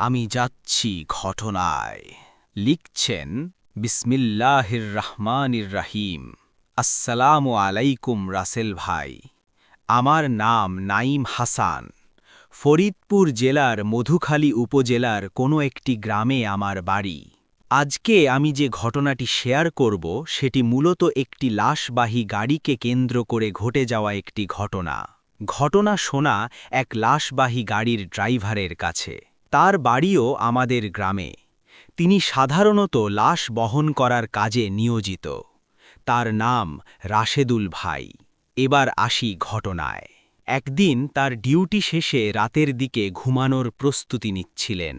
আমি যাচ্ছি ঘটনায়। লিখছেন বিসমিল্লাহির রহমানির রহিম। আসসালামু আলাইকুম রাসেল ভাই। আমার নাম নাঈম হাসান। ফরিদপুর জেলার মধুখালী উপজেলার কোনো একটি গ্রামে আমার বাড়ি। আজকে আমি যে ঘটনাটি শেয়ার করব সেটি মূলত একটি লাশবাহী গাড়িকে কেন্দ্র করে ঘটে যাওয়া একটি ঘটনা শোনা এক লাশবাহী গাড়ির ড্রাইভারের কাছে। তার বাড়িও আমাদের গ্রামে। তিনি সাধারণত লাশ বহন করার কাজে নিয়োজিত। তার নাম রাশেদুল ভাই। এবার আসি ঘটনায়। একদিন তার ডিউটি শেষে রাতের দিকে ঘুমানোর প্রস্তুতি নিচ্ছিলেন।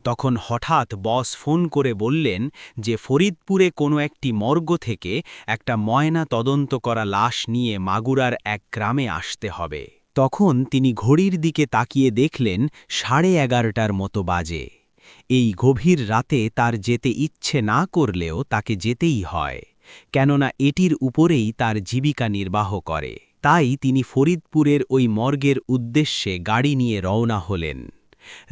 তখন হঠাৎ বস ফোন করে বললেন যে ফরিদপুরে কোনো একটি মর্গ থেকে একটা ময়না তদন্ত করা লাশ নিয়ে মাগুরার এক গ্রামে আসতে হবে। তখন তিনি ঘড়ির দিকে তাকিয়ে দেখলেন 11:30টার মতো বাজে। এই গভীর রাতে তার যেতে ইচ্ছে না করলেও তাকে যেতেই হয়, কেননা এটির উপরেই তার জীবিকা নির্বাহ করে। তাই তিনি ফরিদপুরের ওই মর্গের উদ্দেশ্যে গাড়ি নিয়ে রওনা হলেন।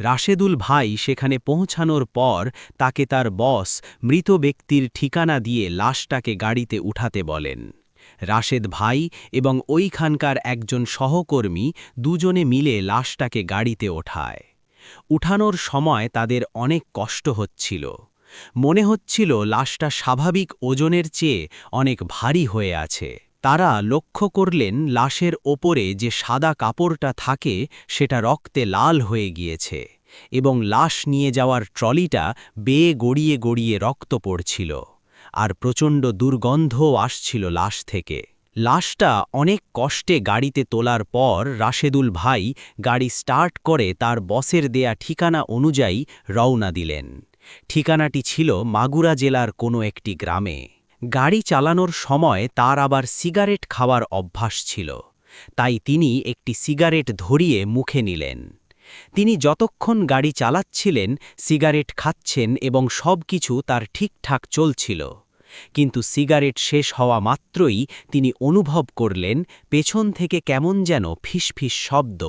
রাশেদুল ভাই সেখানে পৌঁছানোর পর তাকে তার বস মৃত ব্যক্তির ঠিকানা দিয়ে লাশটাকে গাড়িতে উঠাতে বলেন। রাশেদ ভাই এবং ওইখানকার একজন সহকর্মী দুজনে মিলে লাশটাকে গাড়িতে ওঠায়। উঠানোর সময় তাদের অনেক কষ্ট হচ্ছিল। মনে হচ্ছিল লাশটা স্বাভাবিক ওজনের চেয়ে অনেক ভারী হয়ে আছে। তারা লক্ষ্য করলেন লাশের ওপরে যে সাদা কাপড়টা থাকে সেটা রক্তে লাল হয়ে গিয়েছে এবং লাশ নিয়ে যাওয়ার ট্রলিটা বেয়ে গড়িয়ে গড়িয়ে রক্ত পড়ছিল, আর প্রচণ্ড দুর্গন্ধও আসছিল লাশ থেকে। লাশটা অনেক কষ্টে গাড়িতে তোলার পর রাশেদুল ভাই গাড়ি স্টার্ট করে তার বসের দেয়া ঠিকানা অনুযায়ী রওনা দিলেন। ঠিকানাটি ছিল মাগুরা জেলার কোনো একটি গ্রামে। গাড়ি চালানোর সময় তার আবার সিগারেট খাওয়ার অভ্যাস ছিল, তাই তিনি একটি সিগারেট ধরিয়ে মুখে নিলেন। তিনি যতক্ষণ গাড়ি চালাচ্ছিলেন সিগারেট খাচ্ছেন এবং সবকিছু তার ঠিকঠাক চলছিল। কিন্তু সিগারেট শেষ হওয়া মাত্রই তিনি অনুভব করলেন পেছন থেকে কেমন যেন ফিসফিস শব্দ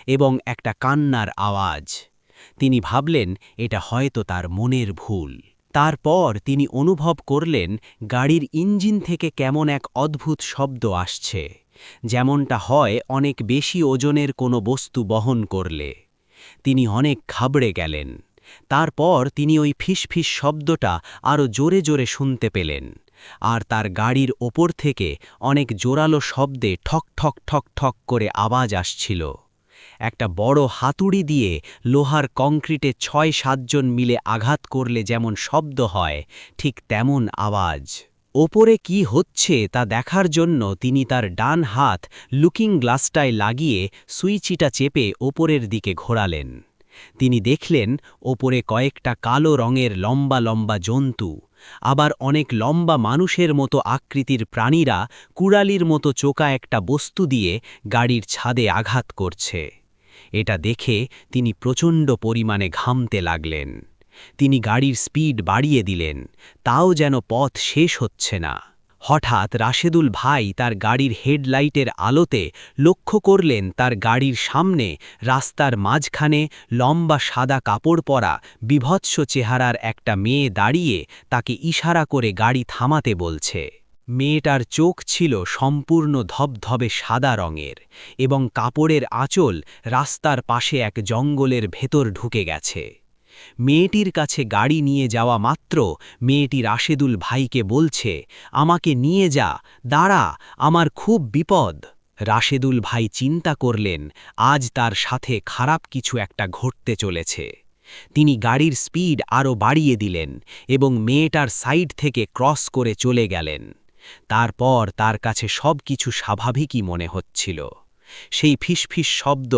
এবং একটা কান্নার আওয়াজ। তিনি ভাবলেন এটা হয়তো তার মনের ভুল। তারপর তিনি অনুভব করলেন গাড়ির ইঞ্জিন থেকে কেমন এক অদ্ভুত শব্দ আসছে, যেমনটা হয় অনেক বেশি ওজনের কোনো বস্তু বহন করলে। তিনি অনেক ঘাবড়ে গেলেন। তারপর তিনি ওই ফিসফিস শব্দটা আরও জোরে জোরে শুনতে পেলেন, আর তার গাড়ির ওপর থেকে অনেক জোরালো শব্দে ঠক ঠক ঠক ঠক করে আওয়াজ আসছিল। একটা বড় হাতুড়ি দিয়ে লোহার কংক্রিটে ৬-৭ জন মিলে আঘাত করলে যেমন শব্দ হয় ঠিক তেমন আওয়াজ। ওপরে কি হচ্ছে তা দেখার জন্য তিনি তার ডান হাত লুকিং গ্লাসটায় লাগিয়ে সুইচিটা চেপে ওপরের দিকে ঘোরালেন। তিনি দেখলেন ওপরে কয়েকটা কালো রঙের লম্বা লম্বা জন্তু, আবার অনেক লম্বা মানুষের মতো আকৃতির প্রাণীরা কুড়ালির মতো চোকা একটা বস্তু দিয়ে গাড়ির ছাদে আঘাত করছে। এটা দেখে তিনি প্রচণ্ড পরিমাণে ঘামতে লাগলেন। তিনি গাড়ির স্পিড বাড়িয়ে দিলেন, তাও যেন পথ শেষ হচ্ছে না। হঠাৎ রাশেদুল ভাই তার গাড়ির হেডলাইটের আলোতে লক্ষ্য করলেন তার গাড়ির সামনে রাস্তার মাঝখানে লম্বা সাদা কাপড় পরা বিভৎস চেহারার একটা মেয়ে দাঁড়িয়ে তাকে ইশারা করে গাড়ি থামাতে বলছে। মেয়েটার চোখ ছিল সম্পূর্ণ ধবধবে সাদা রঙের এবং কাপড়ের আঁচল রাস্তার পাশে এক জঙ্গলের ভেতর ঢুকে গেছে। মেয়েটির কাছে গাড়ি নিয়ে যাওয়া মাত্র মেয়েটি রাশেদুল ভাইকে বলছে, আমাকে নিয়ে যা, দাঁড়া, আমার খুব বিপদ। রাশেদুল ভাই চিন্তা করলেন আজ তার সাথে খারাপ কিছু একটা ঘটতে চলেছে। তিনি গাড়ির স্পিড আরও বাড়িয়ে দিলেন এবং মেয়েটার সাইড থেকে ক্রস করে চলে গেলেন। তারপর তার কাছে সবকিছু স্বাভাবিকই মনে হচ্ছিল। সেই ফিসফিস শব্দ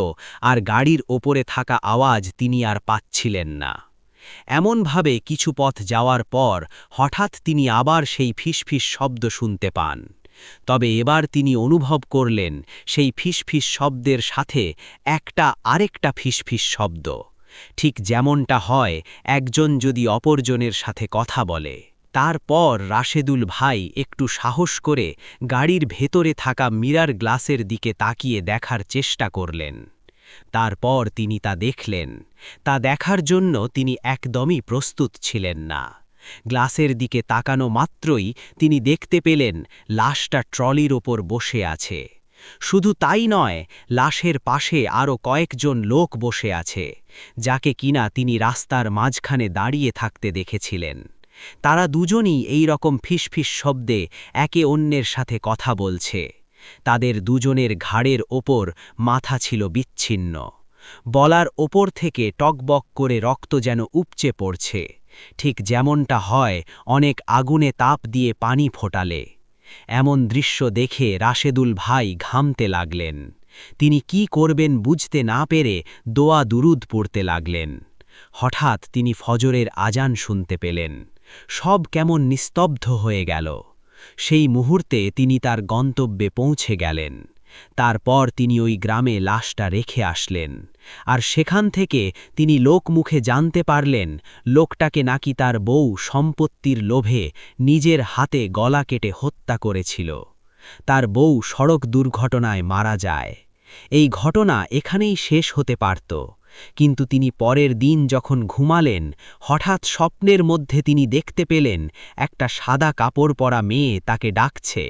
আর গাড়ির ওপরে থাকা আওয়াজ তিনি আর পাচ্ছিলেন না। এমনভাবে কিছু পথ যাওয়ার পর হঠাৎ তিনি আবার সেই ফিসফিস শব্দ শুনতে পান। তবে এবার তিনি অনুভব করলেন সেই ফিসফিস শব্দের সাথে একটা আরেকটা ফিসফিস শব্দ, ঠিক যেমনটা হয় একজন যদি অপরজনের সাথে কথা বলে। তারপর রাশেদুল ভাই একটু সাহস করে গাড়ির ভেতরে থাকা মিরার গ্লাসের দিকে তাকিয়ে দেখার চেষ্টা করলেন। তারপর তিনি তা দেখলেন। তা দেখার জন্য তিনি একদমই প্রস্তুত ছিলেন না। গ্লাসের দিকে তাকানো মাত্রই তিনি দেখতে পেলেন লাশটা ট্রলির ওপর বসে আছে। শুধু তাই নয়, লাশের পাশে আরও কয়েকজন লোক বসে আছে, যাকে কিনা তিনি রাস্তার মাঝখানে দাঁড়িয়ে থাকতে দেখেছিলেন। তারা দুজনই এই রকম ফিসফিস শব্দে একে অন্যের সাথে কথা বলছে। তাদের দুজনের ঘাড়ের ওপর মাথা ছিল বিচ্ছিন্ন। বলার ওপর থেকে টকবক করে রক্ত যেন উপচে পড়ছে, ঠিক যেমনটা হয় অনেক আগুনে তাপ দিয়ে পানি ফোটালে। এমন দৃশ্য দেখে রাশেদুল ভাই ঘামতে লাগলেন। তিনি কি করবেন বুঝতে না পেরে দোয়া দুরুদ পড়তে লাগলেন। হঠাৎ তিনি ফজরের আজান শুনতে পেলেন। সব কেমন নিস্তব্ধ হয়ে গেল। সেই মুহূর্তে তিনি তার গন্তব্যে পৌঁছে গেলেন। তারপর তিনি ওই গ্রামে লাশটা রেখে আসলেন। আর সেখান থেকে তিনি লোকমুখে জানতে পারলেন লোকটাকে নাকি তার বউ সম্পত্তির লোভে নিজের হাতে গলা কেটে হত্যা করেছিল। তার বউ সড়ক দুর্ঘটনায় মারা যায়। এই ঘটনা এখানেই শেষ হতে পারত, কিন্তু তিনি পরের দিন যখন ঘুমালেন, হঠাৎ স্বপ্নের মধ্যে তিনি দেখতে পেলেন একটা সাদা কাপড় পরা মেয়ে তাকে ডাকছে,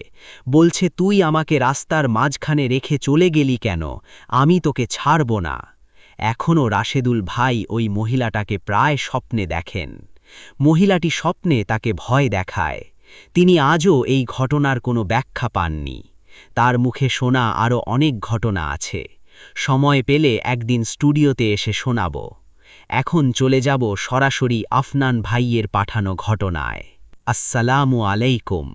বলছে, তুই আমাকে রাস্তার মাঝখানে রেখে চলে গেলি কেন? আমি তোকে ছাড়ব না। এখনও রাশেদুল ভাই ওই মহিলাটাকে প্রায় স্বপ্নে দেখেন। মহিলাটি স্বপ্নে তাকে ভয় দেখায়। তিনি আজও এই ঘটনার কোনো ব্যাখ্যা পাননি। তার মুখে শোনা আরও অনেক ঘটনা আছে, সময় পেলে একদিন স্টুডিওতে এসে শোনাব। এখন চলে যাব সরাসরি আফনান ভাইয়ের পাঠানো ঘটনায়। আসসালামু আলাইকুম।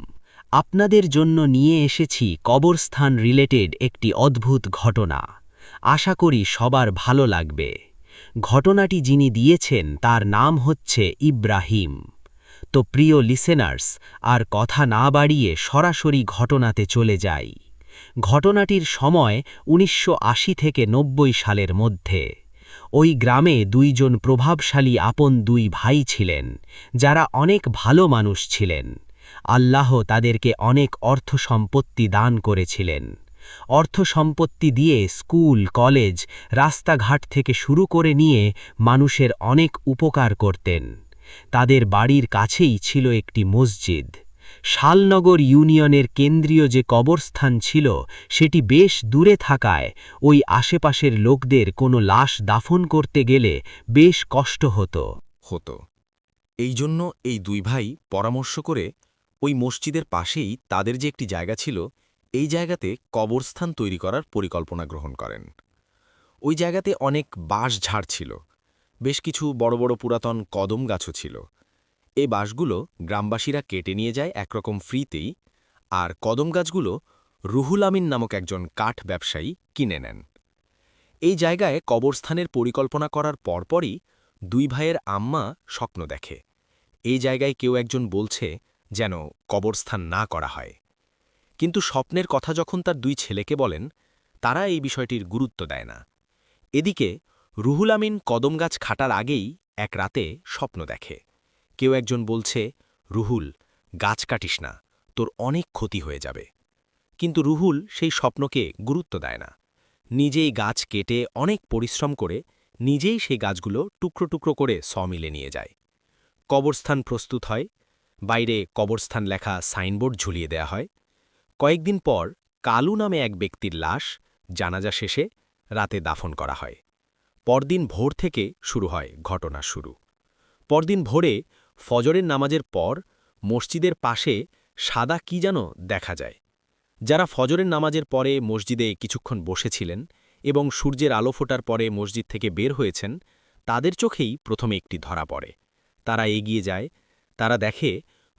আপনাদের জন্য নিয়ে এসেছি কবরস্থান রিলেটেড একটি অদ্ভুত ঘটনা। আশা করি সবার ভালো লাগবে। ঘটনাটি যিনি দিয়েছেন তার নাম হচ্ছে ইব্রাহিম। তো প্রিয় লিসেনার্স, আর কথা না বাড়িয়ে সরাসরি ঘটনাতে চলে যাই। ঘটনাটির সময় ১৯৮০ থেকে ৯০ সালের মধ্যে। ওই গ্রামে দুইজন প্রভাবশালী আপন দুই ভাই ছিলেন, যারা অনেক ভালো মানুষ ছিলেন। আল্লাহ তাদেরকে অনেক অর্থ সম্পত্তি দান করেছিলেন। অর্থ সম্পত্তি দিয়ে স্কুল, কলেজ, রাস্তাঘাট থেকে শুরু করে নিয়ে মানুষের অনেক উপকার করতেন। তাদের বাড়ির কাছেই ছিল একটি মসজিদ। শালনগর ইউনিয়নের কেন্দ্রীয় যে কবরস্থান ছিল সেটি বেশ দূরে থাকায় ওই আশেপাশের লোকদের কোনো লাশ দাফন করতে গেলে বেশ কষ্ট হতো। এই জন্য এই দুই ভাই পরামর্শ করে ওই মসজিদের পাশেই তাদের যে একটি জায়গা ছিল, এই জায়গাতে কবরস্থান তৈরি করার পরিকল্পনা গ্রহণ করেন। ওই জায়গাতে অনেক বাঁশঝাড় ছিল, বেশ কিছু বড় বড় পুরাতন কদম গাছও ছিল। এই বাঁশগুলো গ্রামবাসীরা কেটে নিয়ে যায় একরকম ফ্রিতেই, আর কদম গাছগুলো রুহুল আমিন নামক একজন কাঠ ব্যবসায়ী কিনে নেন। এই জায়গায় কবরস্থানের পরিকল্পনা করার পরপরই দুই ভাইয়ের আম্মা স্বপ্ন দেখে এই জায়গায় কেউ একজন বলছে যেন কবরস্থান না করা হয়। কিন্তু স্বপ্নের কথা যখন তার দুই ছেলেকে বলেন, তারা এই বিষয়টির গুরুত্ব দেয় না। এদিকে রুহুল আমিন কদম গাছ খাটার আগেই এক রাতে স্বপ্ন দেখে কেউ একজন বলছে, রুহুল, গাছ কাটিস না, তোর অনেক ক্ষতি হয়ে যাবে। কিন্তু রুহুল সেই স্বপ্নকে গুরুত্ব দেয় না। নিজেই গাছ কেটে অনেক পরিশ্রম করে নিজেই সেই গাছগুলো টুকরো টুকরো করে সমিলে নিয়ে যায়। কবরস্থান প্রস্তুত হয়। বাইরে কবরস্থান লেখা সাইনবোর্ড ঝুলিয়ে দেয়া হয়। কয়েকদিন পর কালু নামে এক ব্যক্তির লাশ জানাজা শেষে রাতে দাফন করা হয়। পরদিন ভোর থেকে শুরু হয় ঘটনা শুরু। পরদিন ভোরে ফজরের নামাজের পর মসজিদের পাশে সাদা কি যেন দেখা যায়। যারা ফজরের নামাজের পরে মসজিদে কিছুক্ষণ বসেছিলেন এবং সূর্যের আলো ফোটার পরে মসজিদ থেকে বের হয়েছেন, তাদের চোখেই প্রথমে একটি ধরা পড়ে। তারা এগিয়ে যায়। তারা দেখে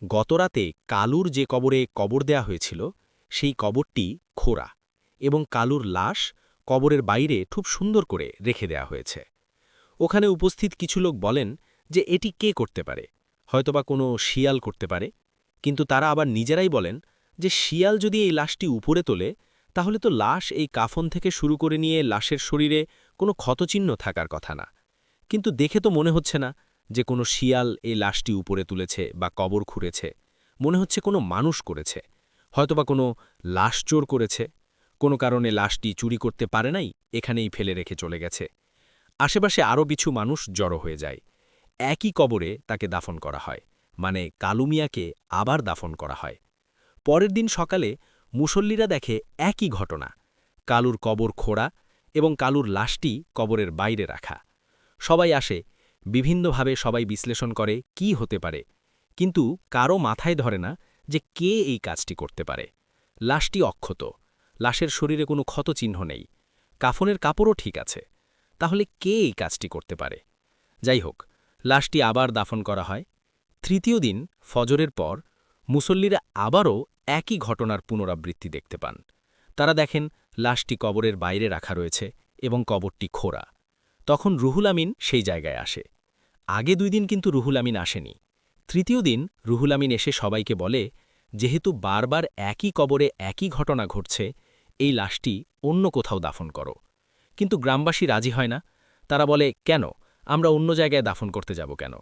গতরাতে কালুর যে কবরে কবর দেয়া হয়েছিল সেই কবরটি খোঁড়া এবং কালুর লাশ কবরের বাইরে খুব সুন্দর করে রেখে দেয়া হয়েছে। ওখানে উপস্থিত কিছু লোক বলেন যে এটি কে করতে পারে, হয়তোবা কোনো শিয়াল করতে পারে। কিন্তু তারা আবার নিজেরাই বলেন যে শিয়াল যদি এই লাশটি উপরে তোলে, তাহলে তো লাশ এই কাফন থেকে শুরু করে নিয়ে লাশের শরীরে কোনো ক্ষতচিহ্ন থাকার কথা না। কিন্তু দেখে তো মনে হচ্ছে না যে কোনো শিয়াল এই লাশটি উপরে তুলেছে বা কবর খুঁড়েছে। মনে হচ্ছে কোনো মানুষ করেছে, হয়তোবা কোনো লাশ চোর করেছে। কোনো কারণে লাশটি চুরি করতে পারে নাই, এখানেই ফেলে রেখে চলে গেছে। আশেপাশে আরও কিছু মানুষ জড়ো হয়ে যায়। একই কবরে তাকে দাফন করা হয়, মানে কালু মিয়াকে আবার দাফন করা হয়। পরের দিন সকালে মুসল্লিরা দেখে একই ঘটনা, কালুর কবর খোঁড়া এবং কালুর লাশটি কবরের বাইরে রাখা। সবাই আসে, বিভিন্নভাবে সবাই বিশ্লেষণ করে কি হতে পারে, কিন্তু কারও মাথায় ধরে না যে কে এই কাজটি করতে পারে। লাশটি অক্ষত, লাশের শরীরে কোনো ক্ষতচিহ্ন নেই, কাফনের কাপড়ও ঠিক আছে। তাহলে কে এই কাজটি করতে পারে? যাই হোক, লাশটি আবার দাফন করা হয়। তৃতীয় দিন ফজরের পর মুসল্লিরা আবারও একই ঘটনার পুনরাবৃত্তি দেখতে পান। তারা দেখেন লাশটি কবরের বাইরে রাখা রয়েছে এবং কবরটি খোঁড়া। তখন রুহুল আমিন সেই জায়গায় আসে। আগে 2 দিন কিন্তু রুহুল আমিন আসেনি। তৃতীয় দিন রুহুল আমিন এসে সবাইকে বলে, যেহেতু বারবার একই কবরে একই ঘটনা ঘটছে, এই লাশটি অন্য কোথাও দাফন করো। কিন্তু গ্রামবাসী রাজি হয় না। তারা বলে, কেন, আমরা অন্য জায়গায় দাফন করতে যাব কেন?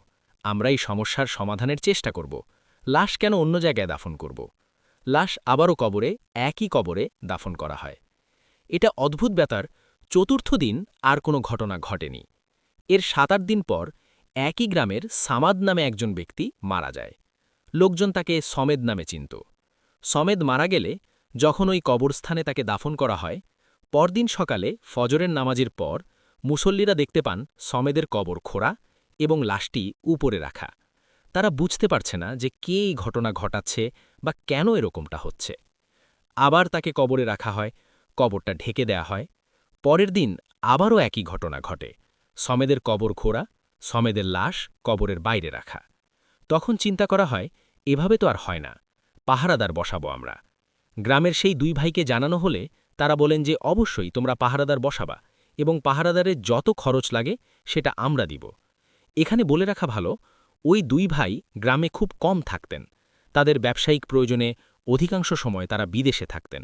আমরা এই সমস্যার সমাধানের চেষ্টা করব। লাশ কেন অন্য জায়গায় দাফন করব? লাশ আবারও একই কবরে দাফন করা হয়। এটা অদ্ভুত ব্যাপার, চতুর্থ দিন আর কোনো ঘটনা ঘটেনি। এর 7-8 দিন পর একই গ্রামের সামাদ নামে একজন ব্যক্তি মারা যায়। লোকজন তাকে সমেদ নামে চিনত। সমেদ মারা গেলে যখন ওই কবরস্থানে তাকে দাফন করা হয়, পরদিন সকালে ফজরের নামাজের পর মুসল্লিরা দেখতে পান সমেদের কবর খোঁড়া এবং লাশটি উপরে রাখা। তারা বুঝতে পারছে না যে কে এই ঘটনা ঘটাচ্ছে বা কেন এরকমটা হচ্ছে। আবার তাকে কবরে রাখা হয়, কবরটা ঢেকে দেয়া হয়। পরের দিন আবারও একই ঘটনা ঘটে, সমেদের কবর খোঁড়া, সমেদের লাশ কবরের বাইরে রাখা। তখন চিন্তা করা হয়, এভাবে তো আর হয় না, পাহারাদার বসাবো আমরা। গ্রামের সেই 2 ভাইকে জানানো হলে তারা বলেন যে অবশ্যই তোমরা পাহারাদার বসাবা এবং পাহারাদারের যত খরচ লাগে সেটা আমরা দিব। এখানে বলে রাখা ভালো, ওই 2 ভাই গ্রামে খুব কম থাকতেন। তাদের ব্যবসায়িক প্রয়োজনে অধিকাংশ সময় তারা বিদেশে থাকতেন।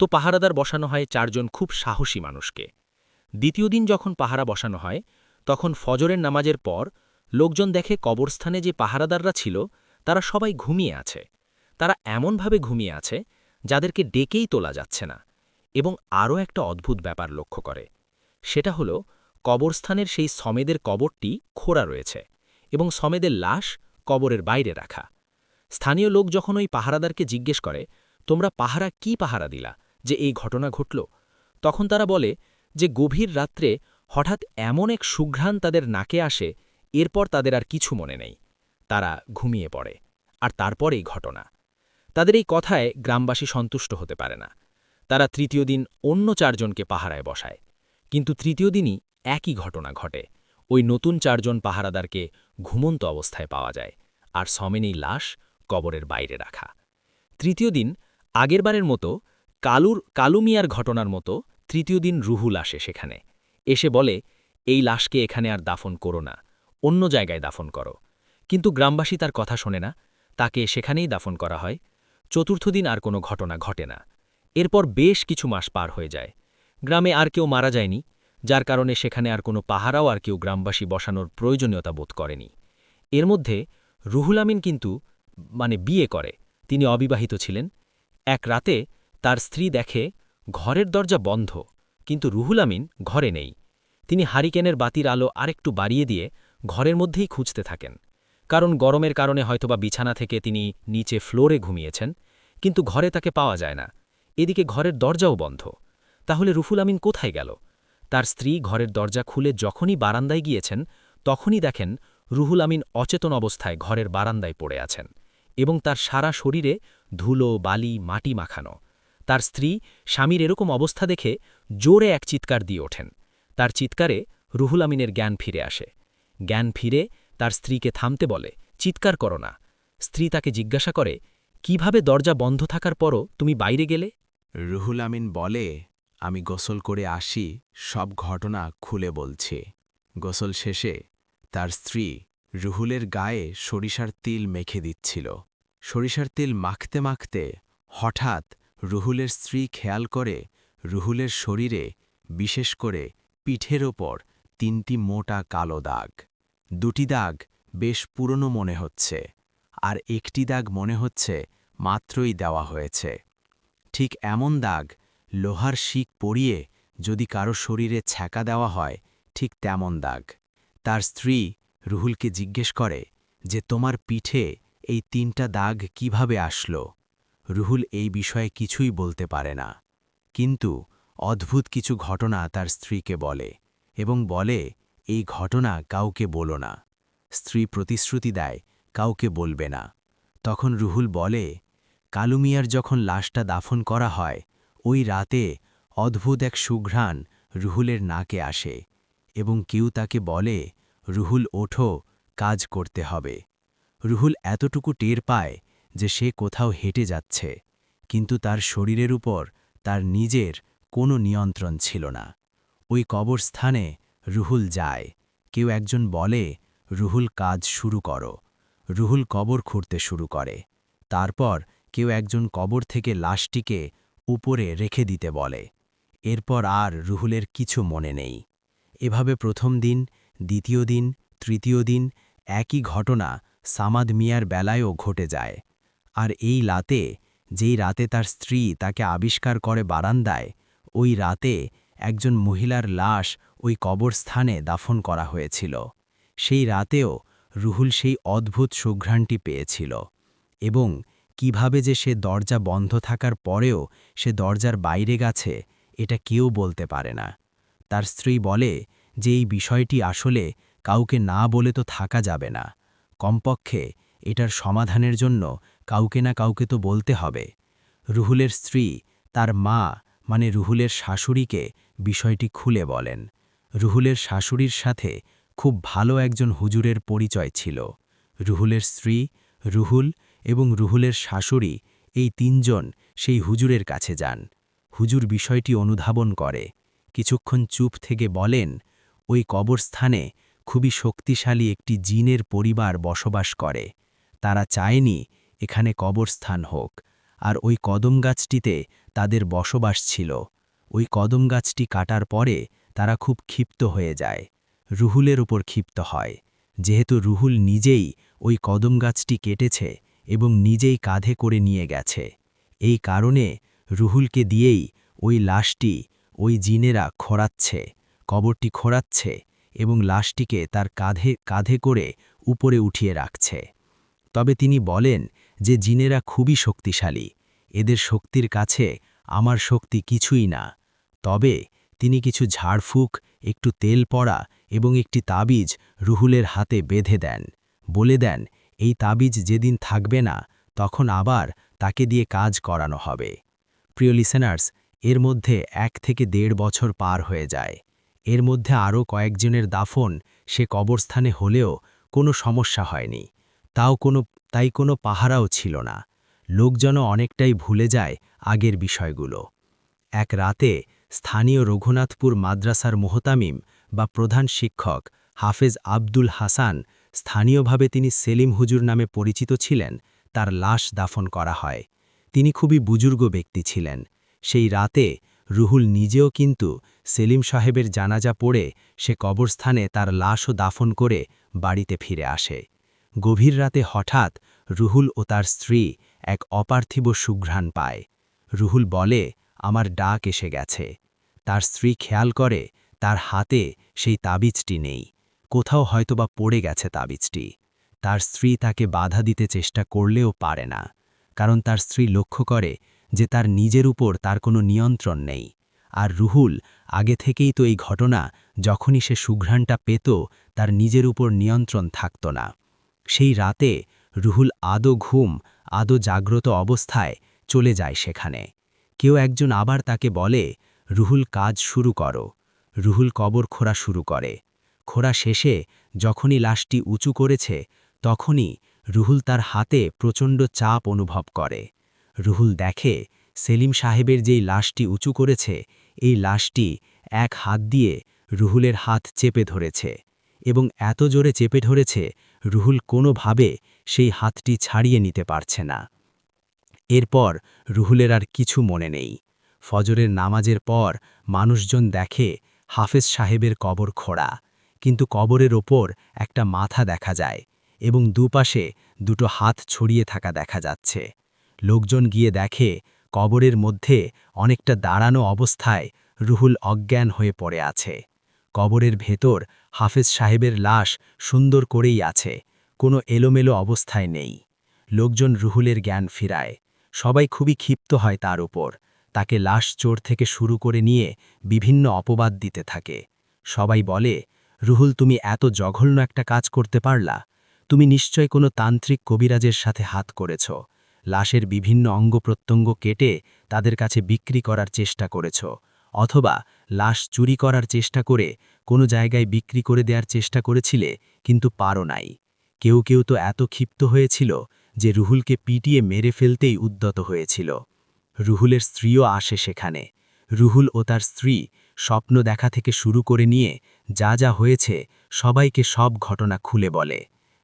তো পাহারাদার বসানো হয় 4 জন খুব সাহসী মানুষকে। দ্বিতীয় দিন যখন পাহারা বসানো হয়, তখন ফজরের নামাজের পর লোকজন দেখে কবরস্থানে যে পাহারাদাররা ছিল তারা সবাই ঘুমিয়ে আছে। তারা এমনভাবে ঘুমিয়ে আছে যাদেরকে ডেকেই তোলা যাচ্ছে না। এবং আরও একটা অদ্ভুত ব্যাপার লক্ষ্য করে, সেটা হলো কবরস্থানের সেই সমেদের কবরটি খোঁড়া রয়েছে এবং সমেদের লাশ কবরের বাইরে রাখা। স্থানীয় লোক যখন ওই পাহারাদারকে জিজ্ঞেস করে, তোমরা কি পাহারা দিলা যে এই ঘটনা ঘটল? তখন তারা বলে যে গভীর রাত্রে হঠাৎ এমন এক সুঘ্রাণ তাদের নাকে আসে, এরপর তাদের আর কিছু মনে নেই। তারা ঘুমিয়ে পড়ে, আর তারপর এই ঘটনা। তাদের এই কথায় গ্রামবাসী সন্তুষ্ট হতে পারে না। তারা তৃতীয় দিন অন্য 4 জনকে পাহারায় বসায়, কিন্তু তৃতীয় দিনই একই ঘটনা ঘটে। ওই নতুন 4 জন পাহারাদারকে ঘুমন্ত অবস্থায় পাওয়া যায়, আর সমেনেই লাশ কবরের বাইরে রাখা। তৃতীয় দিন আগেরবারের মতো কালু মিয়ার ঘটনার মতো তৃতীয় দিন রুহুল আসে সেখানে। এসে বলে, এই লাশকে এখানে আর দাফন করো না, অন্য জায়গায় দাফন করো। কিন্তু গ্রামবাসী তার কথা শোনে না, তাকে সেখানেই দাফন করা হয়। চতুর্থ দিন আর কোনো ঘটনা ঘটে না। এরপর বেশ কিছু মাস পার হয়ে যায়। গ্রামে আর কেউ মারা যায়নি, যার কারণে সেখানে আর কোনো পাহারাও আর কেউ গ্রামবাসী বসানোর প্রয়োজনীয়তা বোধ করেনি। এর মধ্যে রুহুল আমিন কিন্তু বিয়ে করে। তিনি অবিবাহিত ছিলেন। এক রাতে তার স্ত্রী দেখে ঘরের দরজা বন্ধ, কিন্তু রুহুল আমিন ঘরে নেই। তিনি হারিকেনের বাতির আলো আরেকটু বাড়িয়ে দিয়ে ঘরের মধ্যেই খুঁজতে থাকেন, কারণ গরমের কারণে হয়তোবা বিছানা থেকে তিনি নিচে ফ্লোরে ঘুমিয়েছেন, কিন্তু ঘরে তাকে পাওয়া যায় না। এদিকে ঘরের দরজাও বন্ধ। তাহলে রুহুল আমিন কোথায় গেল? তার স্ত্রী ঘরের দরজা খুলে যখনই বারান্দায় গিয়েছেন, তখনই দেখেন রুহুল আমিন অচেতন অবস্থায় ঘরের বারান্দায় পড়ে আছেন এবং তার সারা শরীরে ধুলো, বালি, মাটি মাখানো। তার স্ত্রী স্বামীর এরকম অবস্থা দেখে জোরে এক চিৎকার দিয়ে ওঠেন। তার চিৎকারে রুহুল আমিনের জ্ঞান ফিরে আসে। জ্ঞান ফিরে তার স্ত্রীকে থামতে বলে, চিৎকার করো না। স্ত্রী তাকে জিজ্ঞাসা করে, কিভাবে দরজা বন্ধ থাকার পরও তুমি বাইরে গেলে? রুহুল আমিন বলে, আমি গোসল করে আসি, সব ঘটনা খুলে বলছি। গোসল শেষে তার স্ত্রী রুহুলের গায়ে সরিষার তিল মেখে দিচ্ছিল। সরিষার তিল মাখতে মাখতে হঠাৎ রুহুলের স্ত্রী খেয়াল করে রুহুলের শরীরে, বিশেষ করে পিঠের ওপর 3টি মোটা কালো দাগ। 2টি দাগ বেশ পুরনো মনে হচ্ছে, আর একটি দাগ মনে হচ্ছে মাত্রই দেওয়া হয়েছে। ঠিক এমন দাগ লোহার শিক পরিয়ে যদি কারো শরীরে ছ্যাঁকা দেওয়া হয় ঠিক তেমন দাগ। তার স্ত্রী রুহুলকে জিজ্ঞেস করে যে তোমার পিঠে এই 3টা দাগ কিভাবে আসলো। রুহুল এই বিষয়ে কিছুই বলতে পারে না, কিন্তু অদ্ভুত কিছু ঘটনা তার স্ত্রীকে বলে এবং বলে এই ঘটনা কাউকে বলো না। স্ত্রী প্রতিশ্রুতি দেয় কাউকে বলবে না। তখন রুহুল বলে কালু মিয়ার যখন লাশটা দাফন করা হয় ওই রাতে অদ্ভুত এক সুঘ্রাণ রুহুলের নাকে আসে এবং কেউ তাকে বলে রুহুল ওঠো, কাজ করতে হবে। রুহুল এতটুকু টের পায় যে সে কোথাও হেঁটে যাচ্ছে, কিন্তু তার শরীরের উপর তার নিজের কোনো নিয়ন্ত্রণ ছিল না। ওই কবরস্থানে রুহুল যায়। কেউ একজন বলে রুহুল কাজ শুরু করো। রুহুল কবর খুঁড়তে শুরু করে। তারপর কেউ একজন কবর থেকে লাশটিকে উপরে রেখে দিতে বলে। এরপর আর রুহুলের কিছু মনে নেই। এভাবে প্রথম দিন, দ্বিতীয় দিন, তৃতীয় দিন একই ঘটনা সামাদ মিয়ার বেলায়ও ঘটে যায়। আর এই রাতে, যেই রাতে তার স্ত্রী তাকে আবিষ্কার করে বারান্দায়, ওই রাতে একজন মহিলার লাশ ওই কবরস্থানে দাফন করা হয়েছিল। সেই রাতেও রুহুল সেই অদ্ভুত সুঘ্রাণটি পেয়েছিল এবং কিভাবে যে সে দরজা বন্ধ থাকার পরেও সে দরজার বাইরে গেছে এটা কেউ বলতে পারে না। তার স্ত্রী বলে যে এই বিষয়টি আসলে কাউকে না বলে তো থাকা যাবে না, কমপক্ষে এটার সমাধানের জন্য কাউকে না কাউকে তো বলতে হবে। রুহুলের স্ত্রী তার মা মানে রুহুলের শাশুড়িকে বিষয়টি খুলে বলেন। রুহুলের শাশুড়ির সাথে খুব ভালো একজন হুজুরের পরিচয় ছিল। রুহুলের স্ত্রী, রুহুল এবং রুহুলের শাশুড়ি এই 3জন সেই হুজুরের কাছে যান। হুজুর বিষয়টি অনুধাবন করে, কিছুক্ষণ চুপ থেকে বলেন ওই কবরস্থানে খুবই শক্তিশালী একটি জিনের পরিবার বসবাস করে। তারা চায়নি এখানে কবরস্থান হোক, আর ওই কদম গাছটিতে তাদের বসবাস ছিল। ওই কদম গাছটি কাটার পরে তারা খুব ক্ষিপ্ত হয়ে যায়। রুহুলের ওপর ক্ষিপ্ত হয়, যেহেতু রুহুল নিজেই ওই কদম গাছটি কেটেছে এবং নিজেই কাঁধে করে নিয়ে গেছে। এই কারণে রুহুলকে দিয়েই ওই লাশটি ওই জিনেরা খোঁড়াচ্ছে, কবরটি খোঁড়াচ্ছে এবং লাশটিকে তার কাঁধে কাঁধে করে উপরে উঠিয়ে রাখছে। তবে তিনি বলেন যে জিনেরা খুবই শক্তিশালী, এদের শক্তির কাছে আমার শক্তি কিছুই না। তবে তিনি কিছু ঝাড়ফুঁক, একটু তেল পড়া এবং একটি তাবিজ রুহুলের হাতে বেঁধে দেন, বলে দেন এই তাবিজ যেদিন থাকবে না তখন আবার তাকে দিয়ে কাজ করানো হবে। প্রিয় লিসেনার্স, এর মধ্যে 1 থেকে 1.5 বছর পার হয়ে যায়। এর মধ্যে আরও কয়েকজনের দাফন সে কবরস্থানে হলেও কোনো সমস্যা হয়নি। তাই কোনো পাহারাও ছিল না। লোকজন অনেকটাই ভুলে যায় আগের বিষয়গুলো। এক রাতে স্থানীয় রঘুনাথপুর মাদ্রাসার মোহতামিম বা প্রধান শিক্ষক হাফেজ আব্দুল হাসান, স্থানীয়ভাবে তিনি সেলিম হুজুর নামে পরিচিত ছিলেন, তার লাশ দাফন করা হয়। তিনি খুবই বুজুর্গ ব্যক্তি ছিলেন। সেই রাতে রুহুল নিজেও কিন্তু সেলিম সাহেবের জানাজা পড়ে সে কবরস্থানে তার লাশও দাফন করে বাড়িতে ফিরে আসে। গভীর রাতে হঠাৎ রুহুল ও তার স্ত্রী এক অপার্থিব সুঘ্রাণ পায়। রুহুল বলে আমার ডাক এসে গেছে। তার স্ত্রী খেয়াল করে তার হাতে সেই তাবিজটি নেই, কোথাও হয়তোবা পড়ে গেছে তাবিজটি। তার স্ত্রী তাকে বাধা দিতে চেষ্টা করলেও পারে না, কারণ তার স্ত্রী লক্ষ্য করে যে তার নিজের উপর তার কোনো নিয়ন্ত্রণ নেই। আর রুহুল আগে থেকেই তো এই ঘটনা, যখনই সে সুঘ্রাণটা পেত তার নিজের উপর নিয়ন্ত্রণ থাকত না। সেই রাতে রুহুল আদো ঘুম আদো জাগ্রত অবস্থায় চলে যায় সেখানে। কেউ একজন আবার তাকে বলে রুহুল কাজ শুরু করো। রুহুল কবর খোঁড়া শুরু করে। খোঁড়া শেষে যখনই লাশটি উঁচু করেছে তখনই রুহুল তার হাতে প্রচণ্ড চাপ অনুভব করে। রুহুল দেখে সেলিম সাহেবের যেই লাশটি উঁচু করেছে এই লাশটি এক হাত দিয়ে রুহুলের হাত চেপে ধরেছে এবং এত জোরে চেপে ধরেছে রুহুল কোনোভাবে সেই হাতটি ছাড়িয়ে নিতে পারছে না। এরপর রুহুলের আর কিছু মনে নেই। ফজরের নামাজের পর মানুষজন দেখে হাফেজ সাহেবের কবর খোঁড়া, কিন্তু কবরের ওপর একটা মাথা দেখা যায় এবং দুপাশে 2টো হাত ছড়িয়ে থাকা দেখা যাচ্ছে। লোকজন গিয়ে দেখে কবরের মধ্যে অনেকটা দাঁড়ানো অবস্থায় রুহুল অজ্ঞান হয়ে পড়ে আছে। কবরের ভেতর হাফেজ সাহেবের লাশ সুন্দর করেই আছে, কোনো এলোমেলো অবস্থায় নেই। লোকজন রুহুলের জ্ঞান ফিরায়। সবাই খুবই ক্ষিপ্ত হয় তার উপর। তাকে লাশ চোর থেকে শুরু করে নিয়ে বিভিন্ন অপবাদ দিতে থাকে। সবাই বলে, রুহুল, তুমি এত জঘন্য একটা কাজ করতে পারলা? তুমি নিশ্চয় কোনো তান্ত্রিক কবিরাজের সাথে হাত করেছ। লাশের বিভিন্ন অঙ্গপ্রত্যঙ্গ কেটে তাদের কাছে বিক্রি করার চেষ্টা করেছ, অথবা লাশ চুরি করার চেষ্টা করে কোনো জায়গায় বিক্রি করে দেওয়ার চেষ্টা করেছিলে, কিন্তু পারো নাই। কেউ কেউ তো এত ক্ষিপ্ত হয়েছিল যে রুহুলকে পিটিয়ে মেরে ফেলতেই উদ্যত হয়েছিল। রুহুলের স্ত্রীও আসে সেখানে। রুহুল ও তার স্ত্রী স্বপ্ন দেখা থেকে শুরু করে নিয়ে যা যা হয়েছে সবাইকে সব ঘটনা খুলে বলে।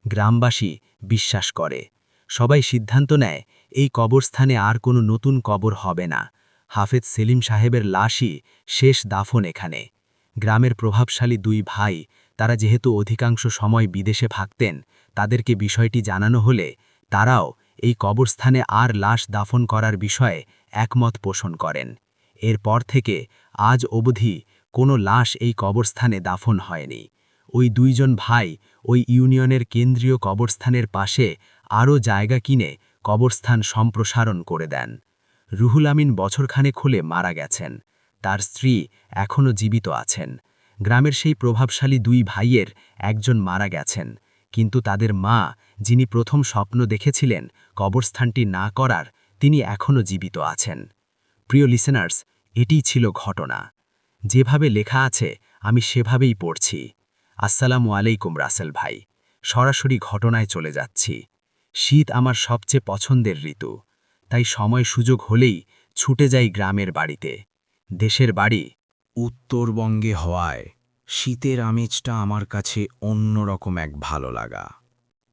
গ্রামবাসী বিশ্বাস করে। সবাই সিদ্ধান্ত নেয় এই কবরস্থানে আর কোনো নতুন কবর হবে না। হাফেজ সেলিম সাহেবের লাশই শেষ দাফন এখানে। গ্রামের প্রভাবশালী দুই ভাই, তারা যেহেতু অধিকাংশ সময় বিদেশে থাকতেন, তাদেরকে বিষয়টি জানানো হলে তারাও এই কবরস্থানে আর লাশ দাফন করার বিষয়ে একমত পোষণ করেন। এরপর থেকে আজ অবধি কোনো লাশ এই কবরস্থানে দাফন হয়নি। ওই দুইজন ভাই ওই ইউনিয়নের কেন্দ্রীয় কবরস্থানের পাশে আরও জায়গা কিনে কবরস্থান সম্প্রসারণ করে দেন। রুহুল আমিন বছরখানেক হলে মারা গেছেন। তার স্ত্রী এখনও জীবিত আছেন। গ্রামের সেই প্রভাবশালী দুই ভাইয়ের একজন মারা গেছেন, কিন্তু তাদের মা, যিনি প্রথম স্বপ্ন দেখেছিলেন কবরস্থানটি না করার, তিনি এখনও জীবিত আছেন। প্রিয় লিসেনার্স, এটিই ছিল ঘটনা। যেভাবে লেখা আছে আমি সেভাবেই পড়ছি। আসসালামু আলাইকুম রাসেল ভাই। সরাসরি ঘটনায় চলে যাচ্ছি। শীত আমার সবচেয়ে পছন্দের ঋতু, তাই সময় সুযোগ হলেই ছুটে যাই গ্রামের বাড়িতে। দেশের বাড়ি উত্তরবঙ্গে হওয়ায় শীতের আমেজটা আমার কাছে অন্যরকম এক ভালো লাগা।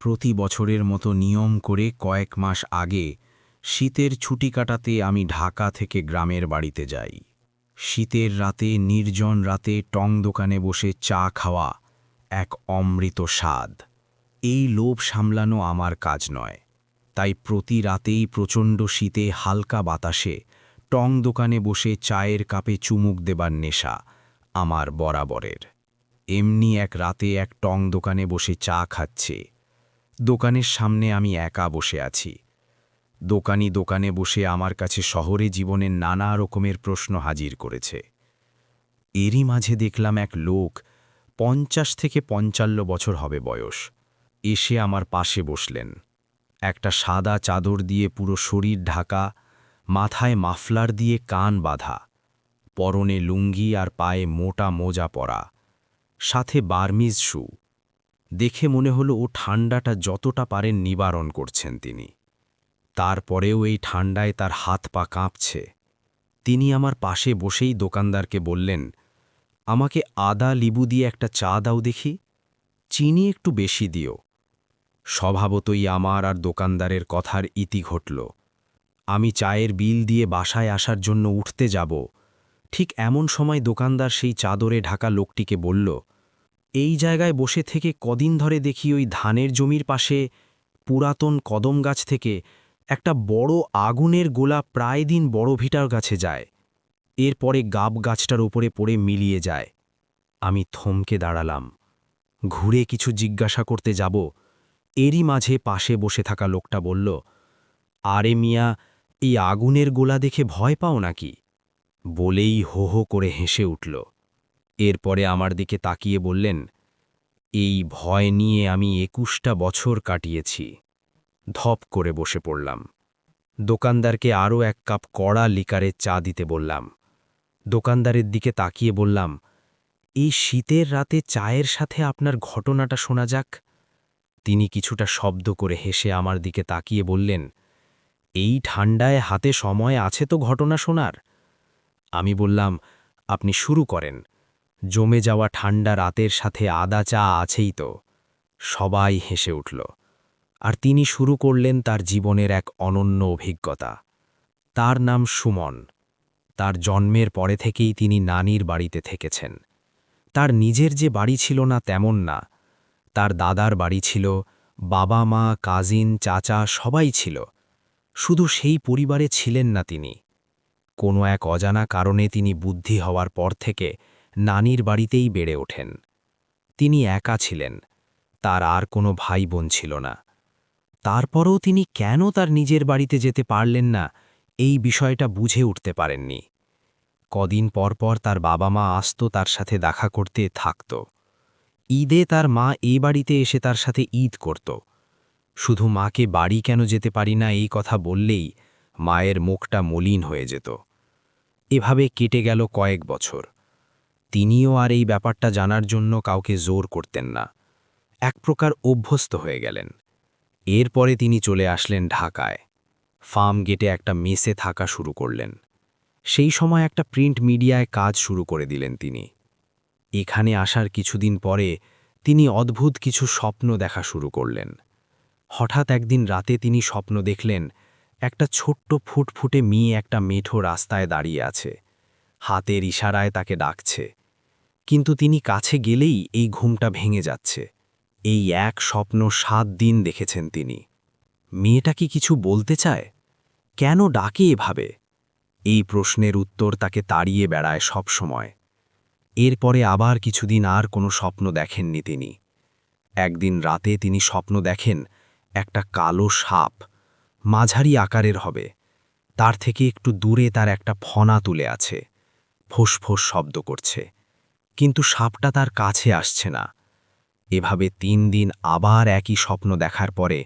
প্রতি বছরের মতো নিয়ম করে কয়েক মাস আগে শীতের ছুটি কাটাতে আমি ঢাকা থেকে গ্রামের বাড়িতে যাই। শীতের রাতে, নির্জন রাতে টং দোকানে বসে চা খাওয়া এক অমৃত স্বাদ। এই লোভ সামলানো আমার কাজ নয়, তাই প্রতি রাতেই প্রচণ্ড শীতে হালকা বাতাসে টং দোকানে বসে চায়ের কাপে চুমুক দেবার নেশা আমার বরাবরের। এমনি এক রাতে এক টং দোকানে বসে চা খাচ্ছে। দোকানের সামনে আমি একা বসে আছি। দোকানি দোকানে বসে আমার কাছে শহরে জীবনের নানা রকমের প্রশ্ন হাজির করেছে। এরই মাঝে দেখলাম এক লোক, ৫০ থেকে ৫৫ বছর হবে বয়স, এসে আমার পাশে বসলেন। একটা সাদা চাদর দিয়ে পুরো শরীর ঢাকা, মাথায় মাফলার দিয়ে কান বাঁধা, পরনে লুঙ্গি আর পায়ে মোটা মোজা পরা, সাথে বার্মিজ শু। দেখে মনে হলো ও ঠান্ডাটা যতটা পারেন নিবারণ করছেন তিনি। তারপরেও এই ঠান্ডায় তার হাত পা কাঁপছে। তিনি আমার পাশে বসেই দোকানদারকে বললেন, আমাকে আদা লিবু দিয়ে একটা চা দাও দেখি, চিনি একটু বেশি দিও। স্বভাবতই আমার আর দোকানদারের কথার ইতি ঘটল। আমি চায়ের বিল দিয়ে বাসায় আসার জন্য উঠতে যাব, ঠিক এমন সময় দোকানদার সেই চাদরে ঢাকা লোকটিকে বলল, এই জায়গায় বসে থেকে কদিন ধরে দেখি ওই ধানের জমির পাশে পুরাতন কদম গাছ থেকে একটা বড় আগুনের গোলা প্রায় দিন বড় ভিটার গাছে যায়, এরপরে গাব গাছটার ওপরে পড়ে মিলিয়ে যায়। আমি থমকে দাঁড়ালাম। ঘুরে কিছু জিজ্ঞাসা করতে যাব, এরই মাঝে পাশে বসে থাকা লোকটা বলল, আরে মিয়া, এই আগুনের গোলা দেখে ভয় পাও নাকি? বলেই হো হো করে হেসে উঠল। এরপরে আমার দিকে তাকিয়ে বললেন, এই ভয় নিয়ে আমি ২১টা বছর কাটিয়েছি। ধপ করে বসে পড়লাম। দোকানদারকে আরও এক কাপ কড়া লিকারের চা দিতে বললাম। দোকানদারের দিকে তাকিয়ে বললাম, এই শীতের রাতে চায়ের সাথে আপনার ঘটনাটা শোনা যাক। তিনি কিছুটা শব্দ করে হেসে আমার দিকে তাকিয়ে বললেন, এই ঠান্ডায় হাতে সময় আছে তো ঘটনা শোনার? আমি বললাম, আপনি শুরু করেন। জমে যাওয়া ঠান্ডা রাতের সাথে আদা চা আছেই তো। সবাই হেসে উঠল। আর তিনি শুরু করলেন তার জীবনের এক অনন্য অভিজ্ঞতা। তার নাম সুমন। তার জন্মের পরে থেকেই তিনি নানির বাড়িতে থেকেছেন। তার নিজের যে বাড়ি ছিল না তেমন না, তার দাদার বাড়ি ছিল, বাবা মা কাজিন চাচা সবাই ছিল। শুধু সেই পরিবারে ছিলেন না তিনি। কোনো এক অজানা কারণে তিনি বুদ্ধি হওয়ার পর থেকে নানির বাড়িতেই বেড়ে ওঠেন। তিনি একা ছিলেন, তার আর কোনো ভাই বোন ছিল না। তারপরও তিনি কেন তার নিজের বাড়িতে যেতে পারলেন না, এই বিষয়টা বুঝে উঠতে পারেননি। কদিন পর তার বাবা মা আসত তার সাথে দেখা করতে থাকত। ঈদে তার মা এই বাড়িতে এসে তার সাথে ঈদ করত। শুধু মাকে বাড়ি কেন যেতে পারি না এই কথা বললেই মায়ের মুখটা মলিন হয়ে যেত। এভাবে কেটে গেল কয়েক বছর। তিনিও আর এই ব্যাপারটা জানার জন্য কাউকে জোর করতেন না, এক প্রকার অভ্যস্ত হয়ে গেলেন। এরপরে তিনি চলে আসলেন ঢাকায়। ফার্ম গেটে একটা মেসে থাকা শুরু করলেন। সেই সময় একটা প্রিন্ট মিডিয়ায় কাজ শুরু করে দিলেন তিনি। এখানে আসার কিছুদিন পরে তিনি অদ্ভুত কিছু স্বপ্ন দেখা শুরু করলেন। হঠাৎ একদিন রাতে তিনি স্বপ্ন দেখলেন একটা ছোট্ট ফুটফুটে মেয়ে একটা মেঠো রাস্তায় দাঁড়িয়ে আছে, হাতের ইশারায় তাকে ডাকছে। কিন্তু তিনি কাছে গেলেই এই ঘুমটা ভেঙে যাচ্ছে। এই এক স্বপ্ন 7 দিন দেখেছেন তিনি। মেয়েটা কি কিছু বলতে চায়? কেন ডাকে এভাবে? এই প্রশ্নের উত্তর তাকে তাড়িয়ে বেড়ায় সব সময়। এরপরে আবার কিছুদিন আর কোনো স্বপ্ন দেখেননি তিনি। একদিন রাতে তিনি স্বপ্ন দেখেন একটা কালো সাপ, মাঝারি আকারের হবে। তার থেকে একটু দূরে তার একটা ফনা তুলে আছে, ফোঁস-ফোঁস শব্দ করছে, কিন্তু সাপটা তার কাছে আসছে না। এভাবে 3 দিন আবার একই স্বপ্ন দেখার পরে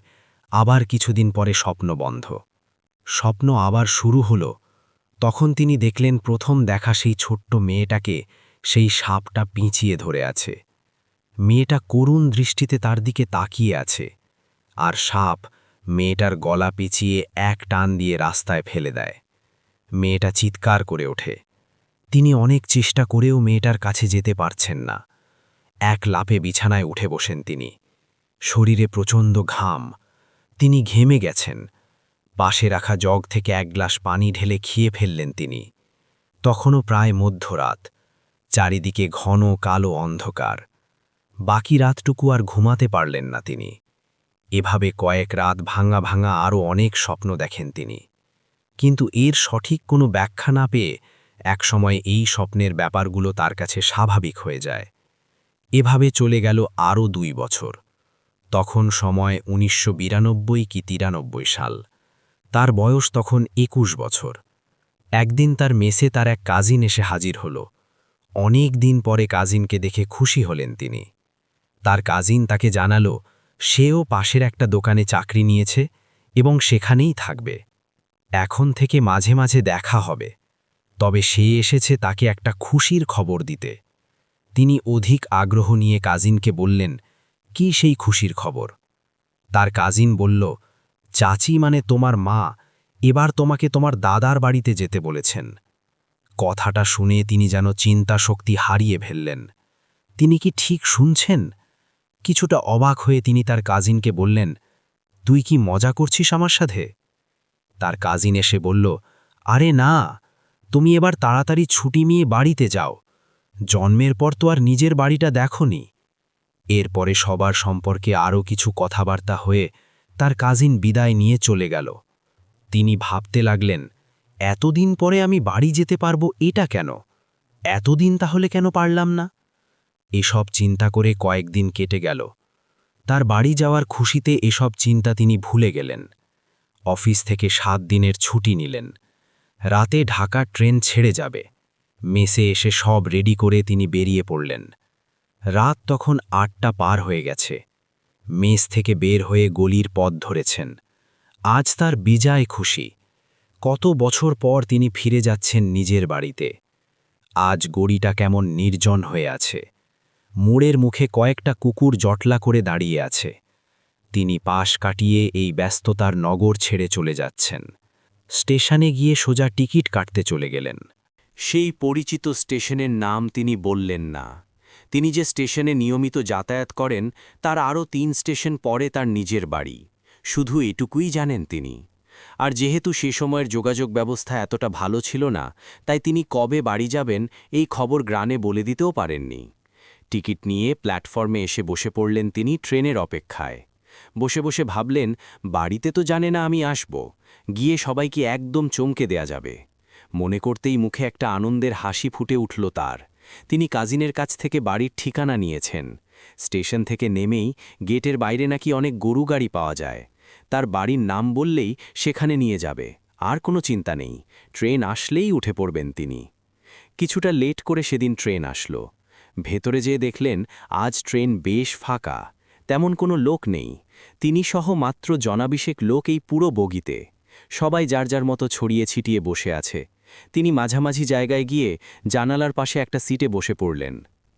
আবার কিছুদিন পরে স্বপ্ন বন্ধ। স্বপ্ন আবার শুরু হলো। তখন তিনি দেখলেন প্রথম দেখা সেই ছোট্ট মেয়েটাকে সেই সাপটা পিঁচিয়ে ধরে আছে। মেয়েটা করুণ দৃষ্টিতে তার দিকে তাকিয়ে আছে, আর সাপ মেয়েটার গলা পেঁচিয়ে এক টান দিয়ে রাস্তায় ফেলে দেয়। মেয়েটা চিৎকার করে ওঠে। তিনি অনেক চেষ্টা করেও মেয়েটার কাছে যেতে পারছেন না। এক লাফে বিছানায় উঠে বসেন তিনি। শরীরে প্রচণ্ড ঘাম, তিনি ঘেমে গেছেন। পাশে রাখা জগ থেকে 1 গ্লাস পানি ঢেলে খেয়ে ফেললেন তিনি। তখনও প্রায় মধ্যরাত, চারিদিকে ঘন কালো অন্ধকার। বাকি রাতটুকু আর ঘুমাতে পারলেন না তিনি। এভাবে কয়েক রাত ভাঙা ভাঙা আরও অনেক স্বপ্ন দেখেন তিনি। কিন্তু এর সঠিক কোনো ব্যাখ্যা না পেয়ে একসময় এই স্বপ্নের ব্যাপারগুলো তার কাছে স্বাভাবিক হয়ে যায়। এভাবে চলে গেল আরও 2 বছর। তখন সময় 1992 কি 93 সাল। তার বয়স তখন 21 বছর। একদিন তার মেসে তার এক কাজিন এসে হাজির হল। অনেক দিন পরে কাজিনকে দেখে খুশি হলেন তিনি। তার কাজিন তাকে জানালো সেও পাশের একটা দোকানে চাকরি নিয়েছে এবং সেখানেই থাকবে। এখন থেকে মাঝে মাঝে দেখা হবে। তবে সে এসেছে তাকে একটা খুশির খবর দিতে। তিনি অধিক আগ্রহ নিয়ে কাজিনকে বললেন, কি সেই খুশির খবর? তার কাজিন বলল, চাচি মানে তোমার মা এবার তোমাকে তোমার দাদার বাড়িতে যেতে বলেছেন। কথাটা শুনে তিনি যেন চিন্তা শক্তি হারিয়ে ফেললেন। তিনি কি ঠিক শুনছেন? কিছুটা অবাক হয়ে তিনি তার কাজিনকে বললেন, তুই কি মজা করছিস আমার সাথে? তার কাজিন এসে বলল, আরে না, তুমি এবার তাড়াতাড়ি ছুটি নিয়ে বাড়িতে যাও। জন্মের পর তো আর নিজের বাড়িটা দেখোনি। এরপরে সবার সম্পর্কে আরও কিছু কথাবার্তা হয়ে তার কাজিন বিদায় নিয়ে চলে গেল। তিনি ভাবতে লাগলেন, এতদিন পরে আমি বাড়ি যেতে পারবো এটা কেন? এতদিন তাহলে কেন পারলাম না? এসব চিন্তা করে কয়েকদিন কেটে গেল। তার বাড়ি যাওয়ার খুশিতে এসব চিন্তা তিনি ভুলে গেলেন। অফিস থেকে 7 দিনের ছুটি নিলেন। রাতে ঢাকা ট্রেন ছেড়ে যাবে। মেসে এসে সব রেডি করে তিনি বেরিয়ে পড়লেন। রাত তখন 8টা পার হয়ে গেছে। মেস থেকে বের হয়ে গলির পথ ধরেছেন। আজ তার বিজয় খুশি। কত বছর পর তিনি ফিরে যাচ্ছেন নিজের বাড়িতে। আজ গড়িটা কেমন নির্জন হয়ে আছে। মোড়ের মুখে কয়েকটা কুকুর জটলা করে দাঁড়িয়ে আছে। তিনি পাশ কাটিয়ে এই ব্যস্ততার নগর ছেড়ে চলে যাচ্ছেন। স্টেশনে গিয়ে সোজা টিকিট কাটতে চলে গেলেন। সেই পরিচিত স্টেশনের নাম তিনি বললেন না। তিনি যে স্টেশনে নিয়মিত যাতায়াত করেন তার আরও 3 স্টেশন পরে তার নিজের বাড়ি। শুধু এটুকুই জানেন তিনি। আর যেহেতু সে সময়ের যোগাযোগ ব্যবস্থা এতটা ভালো ছিল না, তাই তিনি কবে বাড়ি যাবেন এই খবর গ্রামে বলে দিতেও পারেননি। টিকিট নিয়ে প্ল্যাটফর্মে এসে বসে পড়লেন তিনি ট্রেনের অপেক্ষায়। বসে বসে ভাবলেন, বাড়িতে তো জানে না আমি আসব, গিয়ে সবাইকে একদম চমকে দেয়া যাবে। মনে করতেই মুখে একটা আনন্দের হাসি ফুটে উঠল তার। তিনি কাজিনের কাছ থেকে বাড়ির ঠিকানা নিয়েছেন। স্টেশন থেকে নেমেই গেটের বাইরে নাকি অনেক গরু গাড়ি পাওয়া যায়। তার বাড়ির নাম বললেই সেখানে নিয়ে যাবে, আর কোনো চিন্তা নেই, ট্রেন আসলেই উঠে পড়বেন তিনি। কিছুটা লেট করে সেদিন ট্রেন আসলো। ভেতরে যেয়ে দেখলেন আজ ট্রেন বেশ ফাঁকা, তেমন কোনো লোক নেই। তিনি সহ মাত্র জনাবিশেক লোক এই পুরো বগিতে। সবাই যার যার মতো ছড়িয়ে ছিটিয়ে বসে আছে। তিনি মাঝামাঝি জায়গায় গিয়ে জানালার পাশে একটা সিটে বসে পড়লেন।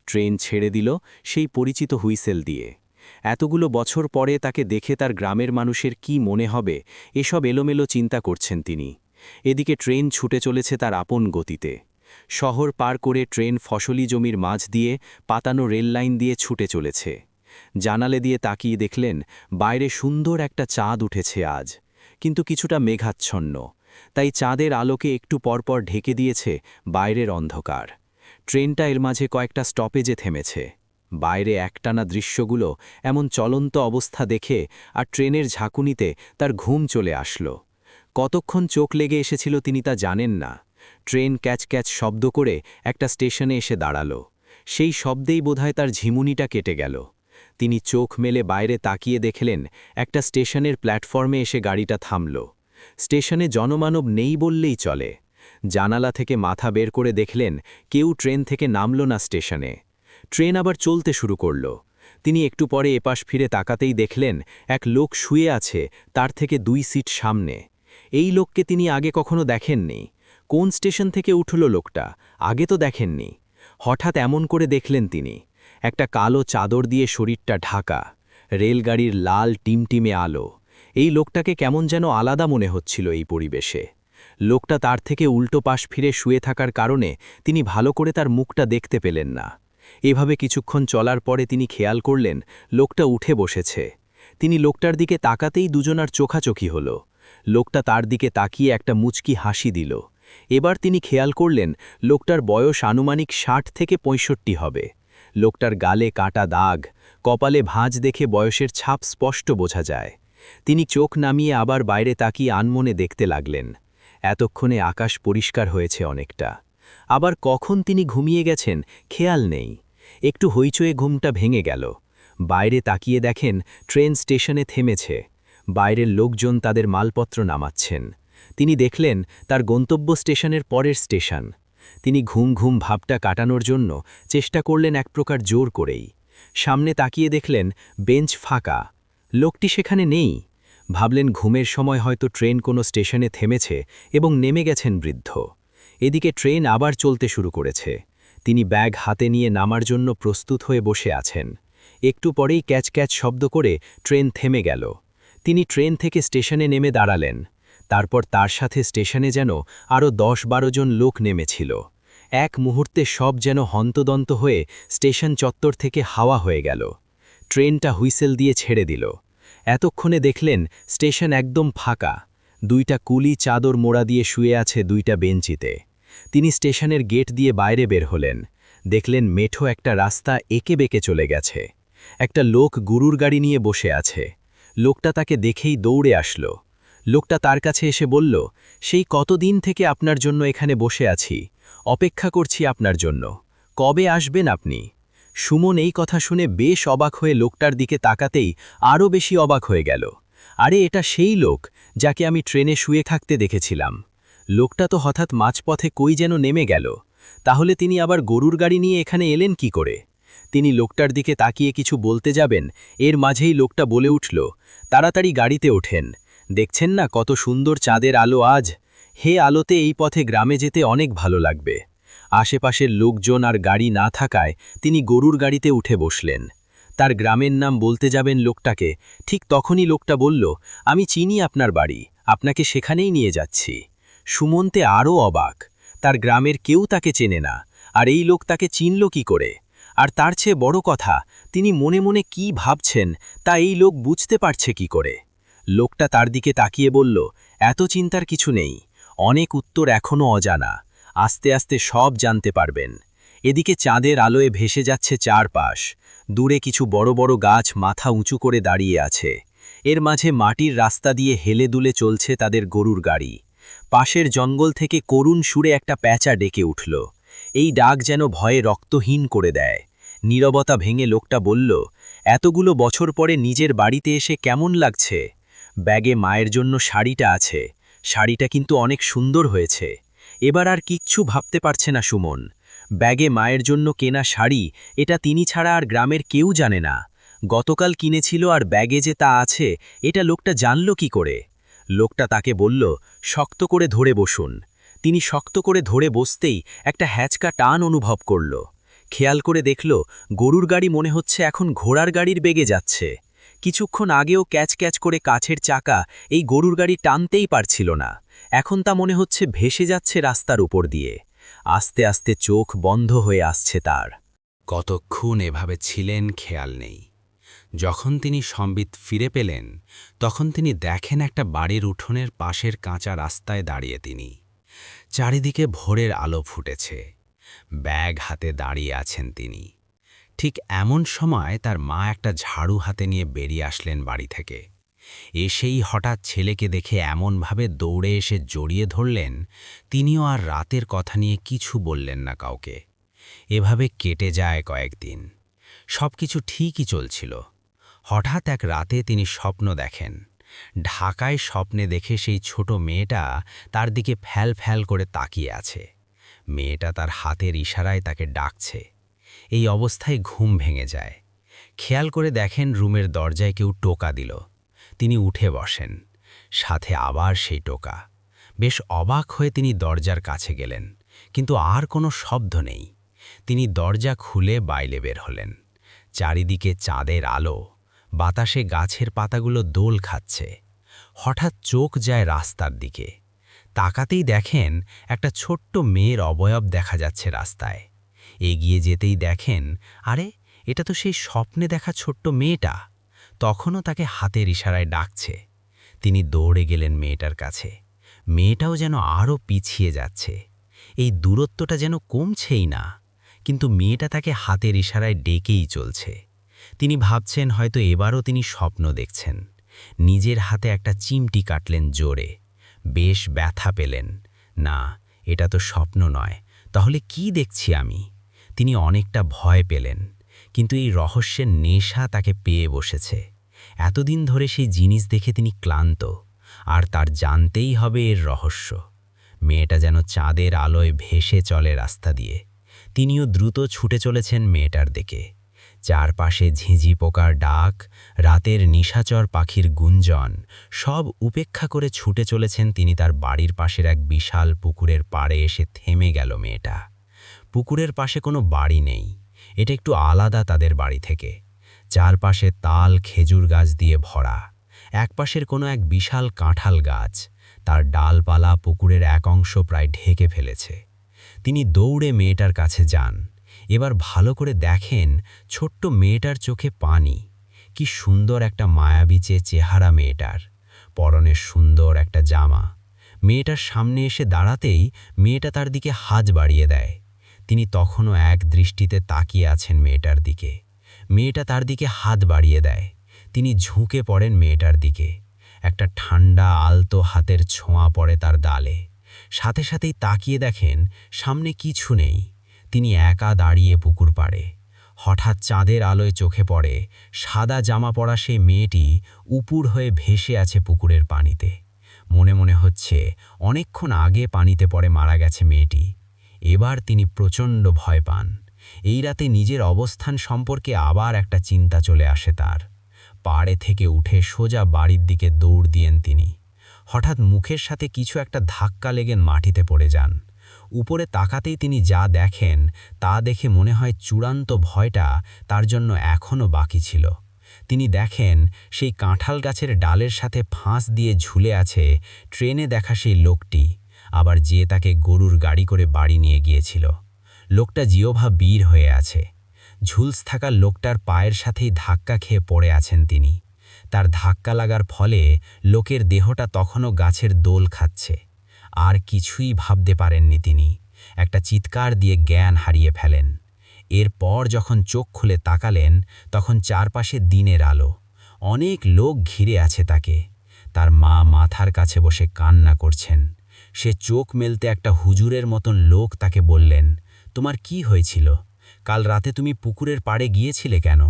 ট্রেন ছেড়ে দিল সেই পরিচিত হুইসেল দিয়ে। এতগুলো বছর পরে তাকে দেখে তার গ্রামের মানুষের কি মনে হবে, এসব এলোমেলো চিন্তা করছেন তিনি। এদিকে ট্রেন ছুটে চলেছে তার আপন গতিতে। শহর পার করে ট্রেন ফসলি জমির মাঝ দিয়ে পাতানো রেললাইন দিয়ে ছুটে চলেছে। জানালে দিয়ে তাকিয়ে দেখলেন বাইরে সুন্দর একটা চাঁদ উঠেছে আজ, কিন্তু কিছুটা মেঘাচ্ছন্ন, তাই চাঁদের আলোকে একটু পরপর ঢেকে দিয়েছে বাইরের অন্ধকার। ট্রেনটা এর মাঝে কয়েকটা স্টপেজে থেমেছে। বাইরে একটানা দৃশ্যগুলো এমন চলন্ত অবস্থা দেখে আর ট্রেনের ঝাঁকুনিতে তার ঘুম চলে আসলো। কতক্ষণ চোখ লেগে এসেছিল তিনি তা জানেন না। ট্রেন ক্যাচ ক্যাচ শব্দ করে একটা স্টেশনে এসে দাঁড়ালো। সেই শব্দেই বোধহয় তার ঝিমুনিটা কেটে গেল। তিনি চোখ মেলে বাইরে তাকিয়ে দেখলেন একটা স্টেশনের প্ল্যাটফর্মে এসে গাড়িটা থামল। স্টেশনে জনমানব নেই বললেই চলে। জানালা থেকে মাথা বের করে দেখলেন কেউ ট্রেন থেকে নামল না স্টেশনে। ট্রেন আবার চলতে শুরু করল। তিনি একটু পরে এপাশ ফিরে তাকাতেই দেখলেন এক লোক শুয়ে আছে তার থেকে 2 সিট সামনে। এই লোককে তিনি আগে কখনো দেখেননি। কোন স্টেশন থেকে উঠল লোকটা, আগে তো দেখেননি। হঠাৎ এমন করে দেখলেন তিনি, একটা কালো চাদর দিয়ে শরীরটা ঢাকা, রেলগাড়ির লাল টিমটিমে আলো। এই লোকটাকে কেমন যেন আলাদা মনে হচ্ছিল এই পরিবেশে। লোকটা তার থেকে উল্টো পাশ ফিরে শুয়ে থাকার কারণে তিনি ভালো করে তার মুখটা দেখতে পেলেন না। এভাবে কিছুক্ষণ চলার পরে তিনি খেয়াল করলেন লোকটা উঠে বসেছে। তিনি লোকটার দিকে তাকাতেই দুজনার চোখাচোখি হল। লোকটা তার দিকে তাকিয়ে একটা মুচকি হাসি দিল। এবার তিনি খেয়াল করলেন লোকটার বয়স আনুমানিক 60 থেকে 65 হবে। লোকটার গালে কাটা দাগ, কপালে ভাঁজ দেখে বয়সের ছাপ স্পষ্ট বোঝা যায়। তিনি চোখ নামিয়ে আবার বাইরে তাকিয়ে আনমনে দেখতে লাগলেন। এতক্ষণে আকাশ পরিষ্কার হয়েছে অনেকটা। আবার কখন তিনি ঘুমিয়ে গেছেন খেয়াল নেই। একটু হইচয়ে ঘুমটা ভেঙে গেল। বাইরে তাকিয়ে দেখেন ট্রেন স্টেশনে থেমেছে। বাইরের লোকজন তাদের মালপত্র নামাচ্ছেন। তিনি দেখলেন তার গন্তব্য স্টেশনের পরের স্টেশন। তিনি ঘুম ঘুম ভাবটা কাটানোর জন্য চেষ্টা করলেন এক প্রকার জোর করেই। সামনে তাকিয়ে দেখলেন বেঞ্চ ফাঁকা, লোকটি সেখানে নেই। ভাবলেন ঘুমের সময় হয়তো ট্রেন কোনো স্টেশনে থেমেছে এবং নেমে গেছেন বৃদ্ধ। এদিকে ট্রেন আবার চলতে শুরু করেছে। তিনি ব্যাগ হাতে নিয়ে নামার জন্য প্রস্তুত হয়ে বসে আছেন। একটু পরেই ক্যাচ ক্যাচ শব্দ করে ট্রেন থেমে গেল। তিনি ট্রেন থেকে স্টেশনে নেমে দাঁড়ালেন। তারপর তার সাথে স্টেশনে যেন আরও 10-12 জন লোক নেমেছিল। এক মুহূর্তে সব যেন হন্তদন্ত হয়ে স্টেশন চত্বর থেকে হাওয়া হয়ে গেল। ট্রেনটা হুইসেল দিয়ে ছেড়ে দিল। এতক্ষণে দেখলেন স্টেশন একদম ফাঁকা। 2টা কুলি চাদর মোড়া দিয়ে শুয়ে আছে 2টা বেঞ্চিতে। তিনি স্টেশনের গেট দিয়ে বাইরে বের হলেন। দেখলেন মেঠো একটা রাস্তা এঁকে বেঁকে চলে গেছে। একটা লোক গরুর গাড়ি নিয়ে বসে আছে। লোকটা তাকে দেখেই দৌড়ে আসলো। লোকটা তার কাছে এসে বলল, সেই কতদিন থেকে আপনার জন্য এখানে বসে আছি, অপেক্ষা করছি আপনার জন্য, কবে আসবেন আপনি? সুমন এই কথা শুনে বেশ অবাক হয়ে লোকটার দিকে তাকাতেই আরও বেশি অবাক হয়ে গেল। আরে এটা সেই লোক যাকে আমি ট্রেনে শুয়ে থাকতে দেখেছিলাম। লোকটা তো হঠাৎ মাঝপথে কই যেন নেমে গেল। তাহলে তিনি আবার গরুর গাড়ি নিয়ে এখানে এলেন কি করে? তিনি লোকটার দিকে তাকিয়ে কিছু বলতে যাবেন, এর মাঝেই লোকটা বলে উঠল, তাড়াতাড়ি গাড়িতে ওঠেন, দেখছেন না কত সুন্দর চাঁদের আলো আজ। হে আলোতে এই পথে গ্রামে যেতে অনেক ভালো লাগবে। আশেপাশের লোকজন আর গাড়ি না থাকায় তিনি গরুর গাড়িতে উঠে বসলেন। তার গ্রামের নাম বলতে যাবেন লোকটাকে, ঠিক তখনই লোকটা বলল, আমি চিনি আপনার বাড়ি, আপনাকে সেখানেই নিয়ে যাচ্ছি। সুমন্তে আরও অবাক, তার গ্রামের কেউ তাকে চেনে না, আর এই লোক তাকে চিনল কি করে? আর তার চেয়ে বড় কথা, তিনি মনে মনে কি ভাবছেন তা এই লোক বুঝতে পারছে কি করে? লোকটা তার দিকে তাকিয়ে বলল, এত চিন্তার কিছু নেই, অনেক উত্তর এখনও অজানা, আস্তে আস্তে সব জানতে পারবেন। এদিকে চাঁদের আলোয় ভেসে যাচ্ছে চারপাশ। দূরে কিছু বড় বড় গাছ মাথা উঁচু করে দাঁড়িয়ে আছে। এর মাঝে মাটির রাস্তা দিয়ে হেলে দুলে চলছে তাদের গরুর গাড়ি। পাশের জঙ্গল থেকে করুণ সুরে একটা প্যাঁচা ডেকে উঠল। এই ডাক যেন ভয়ে রক্তহীন করে দেয়। নীরবতা ভেঙে লোকটা বলল, এতগুলো বছর পরে নিজের বাড়িতে এসে কেমন লাগছে? ব্যাগে মায়ের জন্য শাড়িটা আছে, শাড়িটা কিন্তু অনেক সুন্দর হয়েছে। এবার আর কিচ্ছু ভাবতে পারছে না সুমন। ব্যাগে মায়ের জন্য কেনা শাড়ি, এটা তিনি ছাড়া আর গ্রামের কেউ জানে না। গতকাল কিনেছিল আর ব্যাগে যে তা আছে, এটা লোকটা জানল কি করে? লোকটা তাকে বলল, শক্ত করে ধরে বসুন। তিনি শক্ত করে ধরে বসতেই একটা হ্যাচকা টান অনুভব করল। খেয়াল করে দেখল, গরুর গাড়ি মনে হচ্ছে এখন ঘোড়ার গাড়ির বেগে যাচ্ছে। কিছুক্ষণ আগেও ক্যাচ ক্যাচ করে কাছের চাকা এই গরুর গাড়ি টানতেই পারছিল না, এখন তা মনে হচ্ছে ভেসে যাচ্ছে রাস্তার উপর দিয়ে। আস্তে আস্তে চোখ বন্ধ হয়ে আসছে তার। কতক্ষণ এভাবে ছিলেন খেয়াল নেই। যখন তিনি সম্বিত ফিরে পেলেন, তখন তিনি দেখেন একটা বাড়ির উঠোনের পাশের কাঁচা রাস্তায় দাঁড়িয়ে তিনি। চারিদিকে ভোরের আলো ফুটেছে, ব্যাগ হাতে দাঁড়িয়ে আছেন তিনি। ঠিক এমন সময় তার মা একটা ঝাড়ু হাতে নিয়ে বেরিয়ে আসলেন বাড়ি থেকে। এসেই হঠাৎ ছেলেকে দেখে এমনভাবে দৌড়ে এসে জড়িয়ে ধরলেন, তিনিও আর রাতের কথা নিয়ে কিছু বললেন না কাউকে। এভাবে কেটে যায় কয়েকদিন। সবকিছু ঠিকই চলছিল। হঠাৎ এক রাতে তিনি স্বপ্ন দেখেন। ঢাকায় স্বপ্নে দেখে সেই ছোট মেয়েটা তার দিকে ফ্যাল ফ্যাল করে তাকিয়ে আছে। মেয়েটা তার হাতের ইশারায় তাকে ডাকছে। এই অবস্থায় ঘুম ভেঙে যায়। খেয়াল করে দেখেন রুমের দরজায় কেউ টোকা দিল। তিনি উঠে বসেন, সাথে আবার সেই টোকা। বেশ অবাক হয়ে তিনি দরজার কাছে গেলেন, কিন্তু আর কোনো শব্দ নেই। তিনি দরজা খুলে বাইরে বের হলেন। চারিদিকে চাঁদের আলো, বাতাসে গাছের পাতাগুলো দোল খাচ্ছে। হঠাৎ চোখ যায় রাস্তার দিকে। তাকাতেই দেখেন একটা ছোট্ট মেয়ের অবয়ব দেখা যাচ্ছে রাস্তায়। এগিয়ে যেতেই দেখেন, আরে এটা তো সেই স্বপ্নে দেখা ছোট্ট মেয়েটা। তখনও তাকে হাতের ইশারায় ডাকছে। তিনি দৌড়ে গেলেন মেয়েটার কাছে। মেয়েটাও যেন আরও পিছিয়ে যাচ্ছে। এই দূরত্বটা যেন কমছেই না, কিন্তু মেয়েটা তাকে হাতের ইশারায় ডেকেই চলছে। তিনি ভাবছেন হয়তো এবারও তিনি স্বপ্ন দেখছেন। নিজের হাতে একটা চিমটি কাটলেন জোরে। বেশ ব্যথা পেলেন। না, এটা তো স্বপ্ন নয়, তাহলে কি দেখছি আমি? তিনি অনেকটা ভয় পেলেন, কিন্তু এই রহস্যের নেশা তাকে পেয়ে বসেছে। এতদিন ধরে সেই জিনিস দেখে তিনি ক্লান্ত, আর তার জানতেই হবে এর রহস্য। মেয়েটা যেন চাঁদের আলোয় ভেসে চলে রাস্তা দিয়ে। তিনিও দ্রুত ছুটে চলেছেন মেয়েটার দিকে। চারপাশে ঝিঁঝি পোকার ডাক, রাতের নিশাচর পাখির গুঞ্জন, সব উপেক্ষা করে ছুটে চলেছেন তিনি তার বাড়ির পাশের এক বিশাল পুকুরের পাড়ে এসে থেমে গেল মেয়েটা। পুকুরের পাশে কোনো বাড়ি নেই, এটা একটু আলাদা তাদের বাড়ি থেকে। চারপাশে তাল খেজুর গাছ দিয়ে ভরা। একপাশের কোনো এক বিশাল কাঁঠাল গাছ, তার ডালপালা পুকুরের এক অংশ প্রায় ঢেকে ফেলেছে। তিনি দৌড়ে মেয়েটার কাছে যান। এবার ভালো করে দেখেন, ছোট্ট মেয়েটার চোখে পানি। কি সুন্দর একটা মায়াবী চেহারা মেয়েটার, পরনে সুন্দর একটা জামা। মেয়েটার সামনে এসে দাঁড়াতেই মেয়েটা তার দিকে হাত বাড়িয়ে দেয়। তিনি তখনও এক দৃষ্টিতে তাকিয়ে আছেন মেয়েটার দিকে। মেয়েটা তার দিকে হাত বাড়িয়ে দেয়। তিনি ঝুঁকে পড়েন মেয়েটার দিকে। একটা ঠান্ডা আলতো হাতের ছোঁয়া পড়ে তার গালে। সাথে সাথেই তাকিয়ে দেখেন সামনে কিছু নেই। তিনি একা দাঁড়িয়ে পুকুর পাড়ে। হঠাৎ চাঁদের আলোয় চোখে পড়ে সাদা জামা পরা সেই মেয়েটি উপুর হয়ে ভেসে আছে পুকুরের পানিতে। মনে মনে হচ্ছে অনেকক্ষণ আগে পানিতে পড়ে মারা গেছে মেয়েটি। এবার তিনি প্রচণ্ড ভয় পান। এই রাতে নিজের অবস্থান সম্পর্কে আবার একটা চিন্তা চলে আসে তার। পাড়ে থেকে উঠে সোজা বাড়ির দিকে দৌড় দিয়েন তিনি। হঠাৎ মুখের সাথে কিছু একটা ধাক্কা লেগে মাটিতে পড়ে যান। উপরে তাকাতেই তিনি যা দেখেন তা দেখে মনে হয় চূড়ান্ত ভয়টা তার জন্য এখনও বাকি ছিল। তিনি দেখেন সেই কাঁঠাল গাছের ডালের সাথে ফাঁস দিয়ে ঝুলে আছে ট্রেনে দেখা সেই লোকটি, আবার যে তাকে গরুর গাড়ি করে বাড়ি নিয়ে গিয়েছিল। লোকটা জিহ্বা বীর হয়ে আছে। ঝুলস থাকা লোকটার পায়ের সাথেই ধাক্কা খেয়ে পড়ে আছেন তিনি। তার ধাক্কা লাগার ফলে লোকের দেহটা তখনও গাছের দোল খাচ্ছে। আর কিছুই ভাবতে পারেননি তিনি। একটা চিৎকার দিয়ে জ্ঞান হারিয়ে ফেলেন। এরপর যখন চোখ খুলে তাকালেন, তখন চারপাশে দিনের আলো। অনেক লোক ঘিরে আছে তাকে। তার মা মাথার কাছে বসে কান্না করছেন। সে চোখ মেলতে একটা হুজুরের মতন লোক তাকে বললেন, তোমার কি হয়েছিল? কাল রাতে তুমি পুকুরের পাড়ে গিয়েছিলে কেন?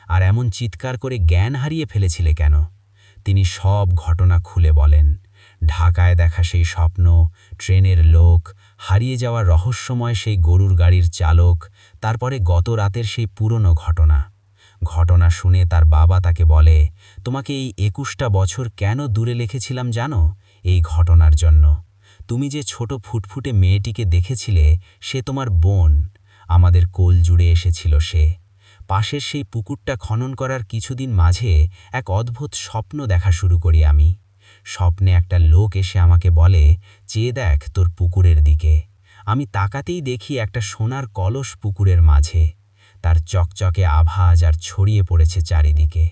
আর এমন চিৎকার করে জ্ঞান হারিয়ে ফেলেছিলে কেন? তিনি সব ঘটনা খুলে বলেন। ঢাকায় দেখা সেই স্বপ্ন, ট্রেনের লোক, হারিয়ে যাওয়া রহস্যময় সেই গরুর গাড়ির চালক, তারপরে গত রাতের সেই পুরনো ঘটনা। ঘটনা শুনে তার বাবা তাকে বলে, তোমাকে এই ২১টা বছর কেন দূরে রেখেছিলাম জানো? এই ঘটনার জন্য। তুমি যে ছোট ফুটফুটে মেয়েটিকে দেখেছিলে, সে তোমার বোন। আমাদের কোল জুড়ে এসেছিল সে। পাশের সেই পুকুরটা খনন করার কিছুদিন মাঝে এক অদ্ভুত স্বপ্ন দেখা শুরু করি আমি। স্বপ্নে একটা লোক এসে আমাকে বলে, চেয়ে দেখ তোর পুকুরের দিকে। আমি তাকাতেই দেখি একটা সোনার কলস পুকুরের মাঝে। তার চকচকে আভাজ আর ছড়িয়ে পড়েছে চারিদিকে।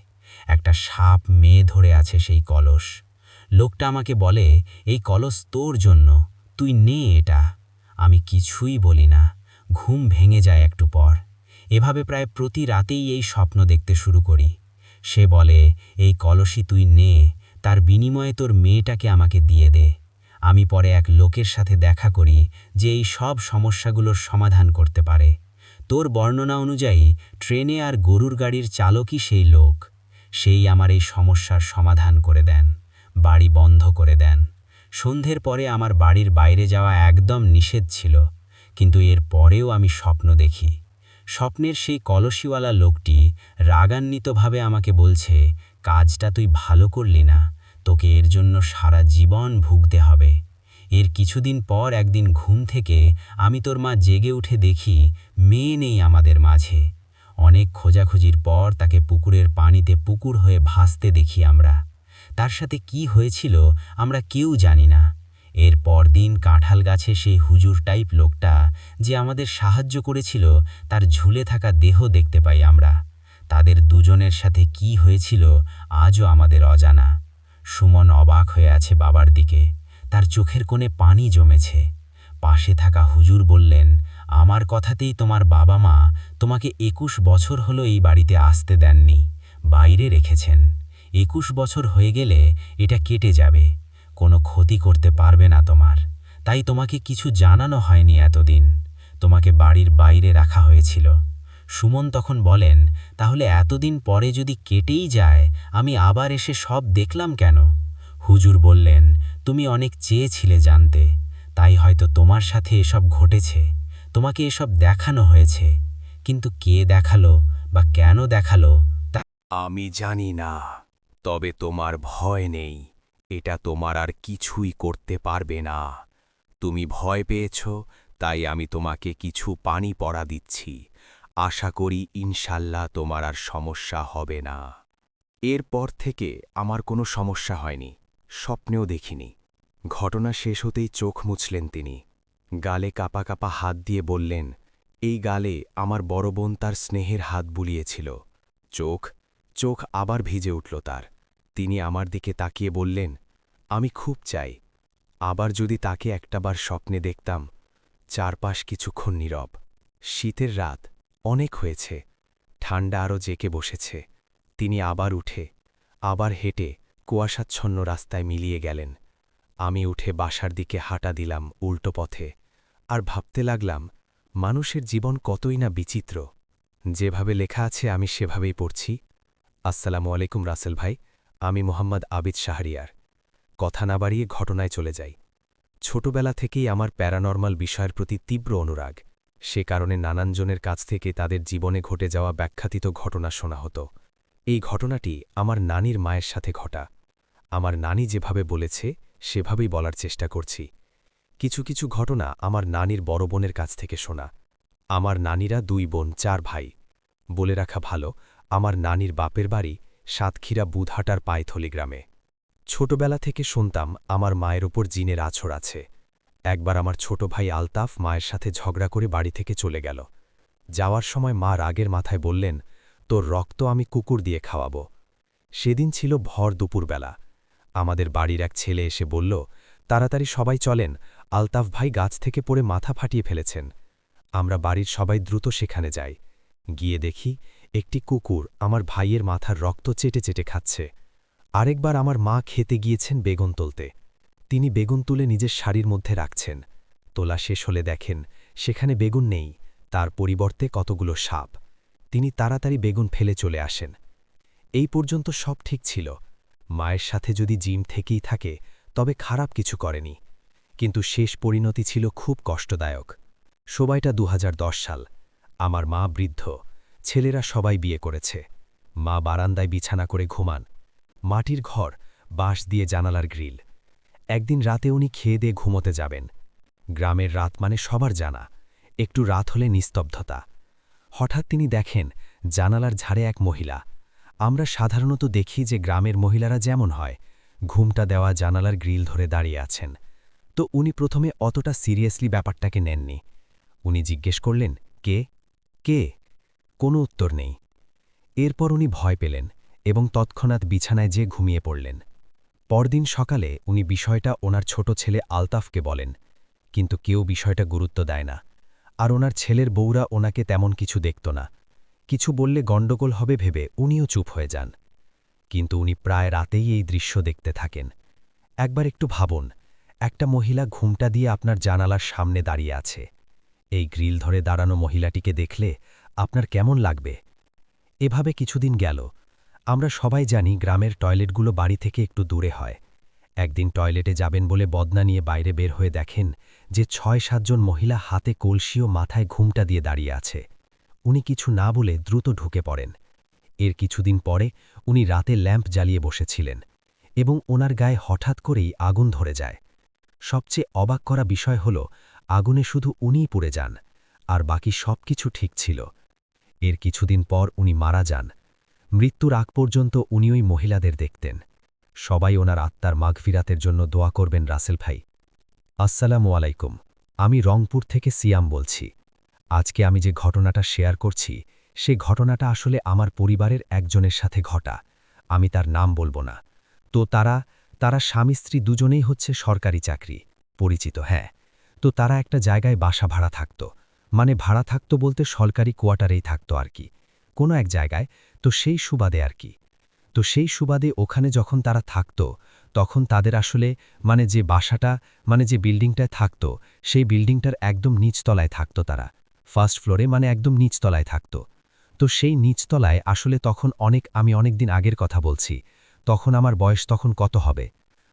একটা সাপ মেয়ে ধরে আছে সেই কলস। লোকটা আমাকে বলে, এই কলস তোর জন্য, তুই নে এটা। আমি কিছুই বলি না, ঘুম ভেঙে যায় একটু পর। এভাবে প্রায় প্রতি রাতেই এই স্বপ্ন দেখতে শুরু করি। সে বলে, এই কলসই তুই নে, তার বিনিময়ে তোর মেয়েটাকে আমাকে দিয়ে দে। আমি পরে এক লোকের সাথে দেখা করি যে এই সব সমস্যাগুলোর সমাধান করতে পারে। তোর বর্ণনা অনুযায়ী ট্রেনে আর গরুর গাড়ির চালকই সেই লোক। সেই আমার এই সমস্যার সমাধান করে দেন, বাড়ি বন্ধ করে দেন। সন্ধ্যের পরে আমার বাড়ির বাইরে যাওয়া একদম নিষেধ ছিল, কিন্তু এর পরেও আমি স্বপ্ন দেখি। স্বপ্নের সেই কলসিওয়ালা লোকটি রাগান্বিতভাবে আমাকে বলছে, কাজটা তুই ভালো করলি না, তোকে এর জন্য সারা জীবন ভুগতে হবে। এর কিছুদিন পর একদিন ঘুম থেকে আমি তোর মা জেগে উঠে দেখি মেয়ে নেই আমাদের মাঝে। অনেক খোঁজাখুঁজির পর তাকে পুকুরের পানিতে পুকুর হয়ে ভাসতে দেখি আমরা। তার সাথে কি হয়েছিল আমরা কেউ জানি না। এর পরদিন কাঁঠাল গাছে সেই হুজুর টাইপ লোকটা যে আমাদের সাহায্য করেছিল, তার ঝুলে থাকা দেহ দেখতে পাই আমরা। তাদের দুজনের সাথে কি হয়েছিল আজও আমাদের অজানা। সুমন অবাক হয়ে আছে বাবার দিকে, তার চোখের কোণে পানি জমেছে। পাশে থাকা হুজুর বললেন, আমার কথাতেই তোমার বাবা মা তোমাকে ২১ বছর হলো এই বাড়িতে আসতে দেননি, বাইরে রেখেছেন। ২১ বছর হয়ে গেলে এটা কেটে যাবে, কোনো ক্ষতি করতে পারবে না তোমার। তাই তোমাকে কিছু জানানো হয়নি এতদিন, তোমাকে বাড়ির বাইরে রাখা হয়েছিল। সুমন তখন বলেন, তাহলে এতদিন পরে যদি কেটেই যায়, আমি আবার এসে সব দেখলাম কেন? হুজুর বললেন, তুমি অনেক চেয়েছিলে জানতে, তাই হয়তো তোমার সাথে এসব ঘটেছে, তোমাকে এসব দেখানো হয়েছে। কিন্তু কে দেখালো বা কেন দেখালো তা আমি জানি না, তবে তোমার ভয় নেই, এটা তোমার আর কিছুই করতে পারবে না। তুমি ভয় পেয়েছ, তাই আমি তোমাকে কিছু পানি পড়া দিচ্ছি। আশা করি ইনশাল্লাহ তোমার আর সমস্যা হবে না। এরপর থেকে আমার কোনো সমস্যা হয়নি, স্বপ্নেও দেখিনি। ঘটনা শেষ হতেই চোখ মুছলেন তিনি। গালে কাপা কাপা হাত দিয়ে বললেন, এই গালে আমার বড় বোন তার স্নেহের হাত বুলিয়েছিল। চোখ আবার ভিজে উঠল তার। তিনি আমার দিকে তাকিয়ে বললেন, আমি খুব চাই আবার যদি তাকে একটাবার স্বপ্নে দেখতাম। চারপাশ কিছুক্ষণ নীরব। শীতের রাত অনেক হয়েছে, ঠান্ডা আরও জেকে বসেছে। তিনি আবার উঠে, আবার হেঁটে কুয়াশাচ্ছন্ন রাস্তায় মিলিয়ে গেলেন। আমি উঠে বাসার দিকে হাঁটা দিলাম উল্টো পথে, আর ভাবতে লাগলাম মানুষের জীবন কতই না বিচিত্র। যেভাবে লেখা আছে আমি সেভাবেই পড়ছি। আসসালামু আলাইকুম রাসেল ভাই, আমি মোহাম্মদ আবিদ শাহরিয়ার। কথা না বাড়িয়ে ঘটনায় চলে যাই। ছোটবেলা থেকেই আমার প্যারানর্মাল বিষয়ের প্রতি তীব্র অনুরাগ। সে কারণে নানানজনের কাছ থেকে তাদের জীবনে ঘটে যাওয়া ব্যাখ্যাতীত ঘটনা শোনা হতো। এই ঘটনাটি আমার নানির মায়ের সাথে ঘটা। আমার নানি যেভাবে বলেছে সেভাবেই বলার চেষ্টা করছি। কিছু কিছু ঘটনা আমার নানির বড় বোনের কাছ থেকে শোনা। আমার নানিরা ২ বোন ৪ ভাই। বলে রাখা ভালো, আমার নানির বাপের বাড়ি সাতক্ষীরা বুধহাটার পায়থলি গ্রামে। ছোটবেলা থেকে শুনতাম আমার মায়ের ওপর জিনের আছর আছে। একবার আমার ছোট ভাই আলতাফ মায়ের সাথে ঝগড়া করে বাড়ি থেকে চলে গেল। যাওয়ার সময় মা রাগের মাথায় বললেন, তোর রক্ত আমি কুকুর দিয়ে খাওয়াবো। সেদিন ছিল ভর দুপুরবেলা। আমাদের বাড়ির এক ছেলে এসে বলল, তাড়াতাড়ি সবাই চলেন, আলতাফ ভাই গাছ থেকে পড়ে মাথা ফাটিয়ে ফেলেছেন। আমরা বাড়ির সবাই দ্রুত সেখানে যাই। গিয়ে দেখি একটি কুকুর আমার ভাইয়ের মাথার রক্ত চেটে চেটে খাচ্ছে। আরেকবার আমার মা খেতে গিয়েছেন বেগুন তুলতে। তিনি বেগুন তুলে নিজের শাড়ির মধ্যে রাখছেন। তোলা শেষ হলে দেখেন সেখানে বেগুন নেই, তার পরিবর্তে কতগুলো সাপ। তিনি তাড়াতাড়ি বেগুন ফেলে চলে আসেন। এই পর্যন্ত সব ঠিক ছিল। মায়ের সাথে যদি জিম থেকেই থাকে তবে খারাপ কিছু করেনি, কিন্তু শেষ পরিণতি ছিল খুব কষ্টদায়ক। সময়টা 2010 সাল। আমার মা বৃদ্ধ, ছেলেরা সবাই বিয়ে করেছে। মা বারান্দায় বিছানা করে ঘুমান। মাটির ঘর, বাঁশ দিয়ে জানালার গ্রিল। একদিন রাতে উনি খেয়ে দিয়ে ঘুমোতে যাবেন। গ্রামের রাত মানে সবার জানা, একটু রাত হলে নিস্তব্ধতা। হঠাৎ তিনি দেখেন জানালার ঝাড়ে এক মহিলা। আমরা সাধারণত দেখি যে গ্রামের মহিলারা যেমন হয়, ঘুমটা দেওয়া জানালার গ্রিল ধরে দাঁড়িয়ে আছেন। তো উনি প্রথমে অতটা সিরিয়াসলি ব্যাপারটাকে নেননি। উনি জিজ্ঞেস করলেন, কে কে? কোনো উত্তর নেই। এরপর উনি ভয় পেলেন এবং তৎক্ষণাৎ বিছানায় যেয়ে ঘুমিয়ে পড়লেন। পরদিন সকালে উনি বিষয়টা ওনার ছোট ছেলে আলতাফকে বলেন, কিন্তু কেউ বিষয়টা গুরুত্ব দেয় না। আর ওনার ছেলের বউরা ওনাকে তেমন কিছু দেখত না। কিছু বললে গণ্ডগোল হবে ভেবে উনিও চুপ হয়ে যান। কিন্তু উনি প্রায় রাতেই এই দৃশ্য দেখতে থাকেন। একবার একটু ভাবুন, একটা মহিলা ঘুমটা দিয়ে আপনার জানালার সামনে দাঁড়িয়ে আছে। এই গ্রিল ধরে দাঁড়ানো মহিলাটিকে দেখলে আপনার কেমন লাগবে? এভাবে কিছুদিন গেল। আমরা সবাই জানি গ্রামের টয়লেটগুলো বাড়ি থেকে একটু দূরে হয়। একদিন টয়লেটে যাবেন বলে বদনা নিয়ে বাইরে বের হয়ে দেখেন যে ৬-৭ জন মহিলা হাতে কলসি ও মাথায় ঘুমটা দিয়ে দাঁড়িয়ে আছে। উনি কিছু না বলে দ্রুত ঢুকে পড়েন। এর কিছুদিন পরে উনি রাতে ল্যাম্প জ্বালিয়ে বসেছিলেন এবং ওনার গায়ে হঠাৎ করেই আগুন ধরে যায়। সবচেয়ে অবাক করা বিষয় হল আগুনে শুধু উনিই পুড়ে যান, আর বাকি সব কিছু ঠিক ছিল। এর কিছুদিন পর উনি মারা যান। মৃত্যুর আগ পর্যন্ত উনি ওই মহিলাদের দেখতেন। সবাই ওনার আত্মার মাগফিরাতের জন্য দোয়া করবেন রাসেল ভাই। আসসালামু আলাইকুম, আমি রংপুর থেকে সিয়াম বলছি। আজকে আমি যে ঘটনাটা শেয়ার করছি সে ঘটনাটা আসলে আমার পরিবারের একজনের সাথে ঘটা। আমি তার নাম বলবো না। তো তারা স্বামী স্ত্রী দুজনেই হচ্ছে সরকারি চাকরি পরিচিত, হ্যাঁ। তো তারা একটা জায়গায় বাসা ভাড়া থাকত, মানে ভাড়া থাকত বলতে সরকারি কোয়ার্টারেই থাকত আর কি, কোনো এক জায়গায়। তো সেই সুবাদে আর কি। তো সেই সুবাদে ওখানে যখন তারা থাকত তখন তাদের আসলে মানে যে বাসাটা মানে যে বিল্ডিংটায় থাকত সেই বিল্ডিংটার একদম নিচতলায় থাকত তারা। ফার্স্ট ফ্লোরে মানে একদম নিচতলায় থাকত। তো সেই নিচতলায় আসলে তখন আমি অনেক দিন আগের কথা বলছি। তখন আমার বয়স তখন কত হবে?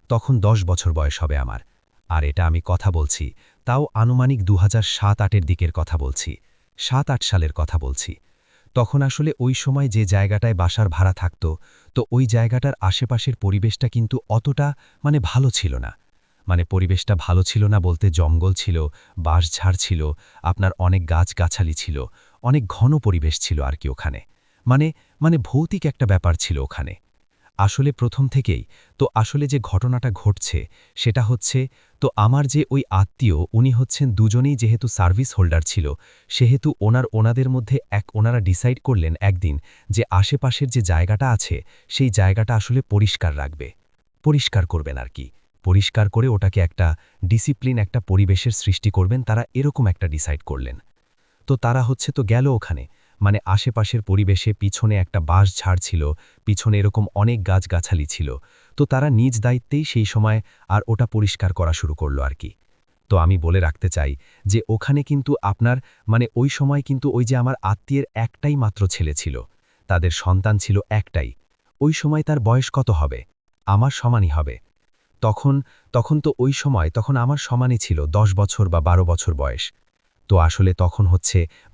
তখন 10 বছর বয়স হবে আমার। আর এটা আমি কথা বলছি তাও আনুমানিক 2007-08 দিকের কথা বলছি, 7-8 সালের কথা বলছি। তখন আসলে ওই সময় যে জায়গাটায় বাসার ভাড়া থাকত তো ওই জায়গাটার আশেপাশের পরিবেশটা কিন্তু অতটা মানে ভালো ছিল না। মানে পরিবেশটা ভালো ছিল না বলতে জঙ্গল ছিল, বাঁশঝাড় ছিল, আপনার অনেক গাছগাছালি ছিল, অনেক ঘন পরিবেশ ছিল আর কি ওখানে। মানে ভৌতিক একটা ব্যাপার ছিল ওখানে। আসলে প্রথম থেকেই তো আসলে যে ঘটনাটা ঘটছে সেটা হচ্ছে, তো আমার যে ওই আত্মীয় উনি হচ্ছেন দুজনেই যেহেতু সার্ভিস হোল্ডার ছিল, সেহেতু ওনাদের মধ্যে ওনারা ডিসাইড করলেন একদিন যে আশেপাশের যে জায়গাটা আছে সেই জায়গাটা আসলে পরিষ্কার রাখবে, পরিষ্কার করবেন আর কি। পরিষ্কার করে ওটাকে একটা ডিসিপ্লিন একটা পরিবেশের সৃষ্টি করবেন, তারা এরকম একটা ডিসাইড করলেন। তো তারা তো গেল ওখানে, মানে আশেপাশের পরিবেশে পিছনে একটা বাঁশঝাড় ছিল, পিছনে এরকম অনেক গাছগাছালি ছিল। তো তারা নিজ দায়িত্বেই সেই সময় আর ওটা পরিষ্কার করা শুরু করলো আর কি। তো আমি বলে রাখতে চাই যে ওখানে কিন্তু আপনার মানে ওই সময় কিন্তু ওই যে আমার আত্মীয়ের একটাই মাত্র ছেলে ছিল, তাদের সন্তান ছিল একটাই। ওই সময় তার বয়স কত হবে? আমার সমানই হবে। তখন তো ওই সময় তখন আমার সমানই ছিল 10 বছর বা 12 বছর বয়স। তো আসলে তখন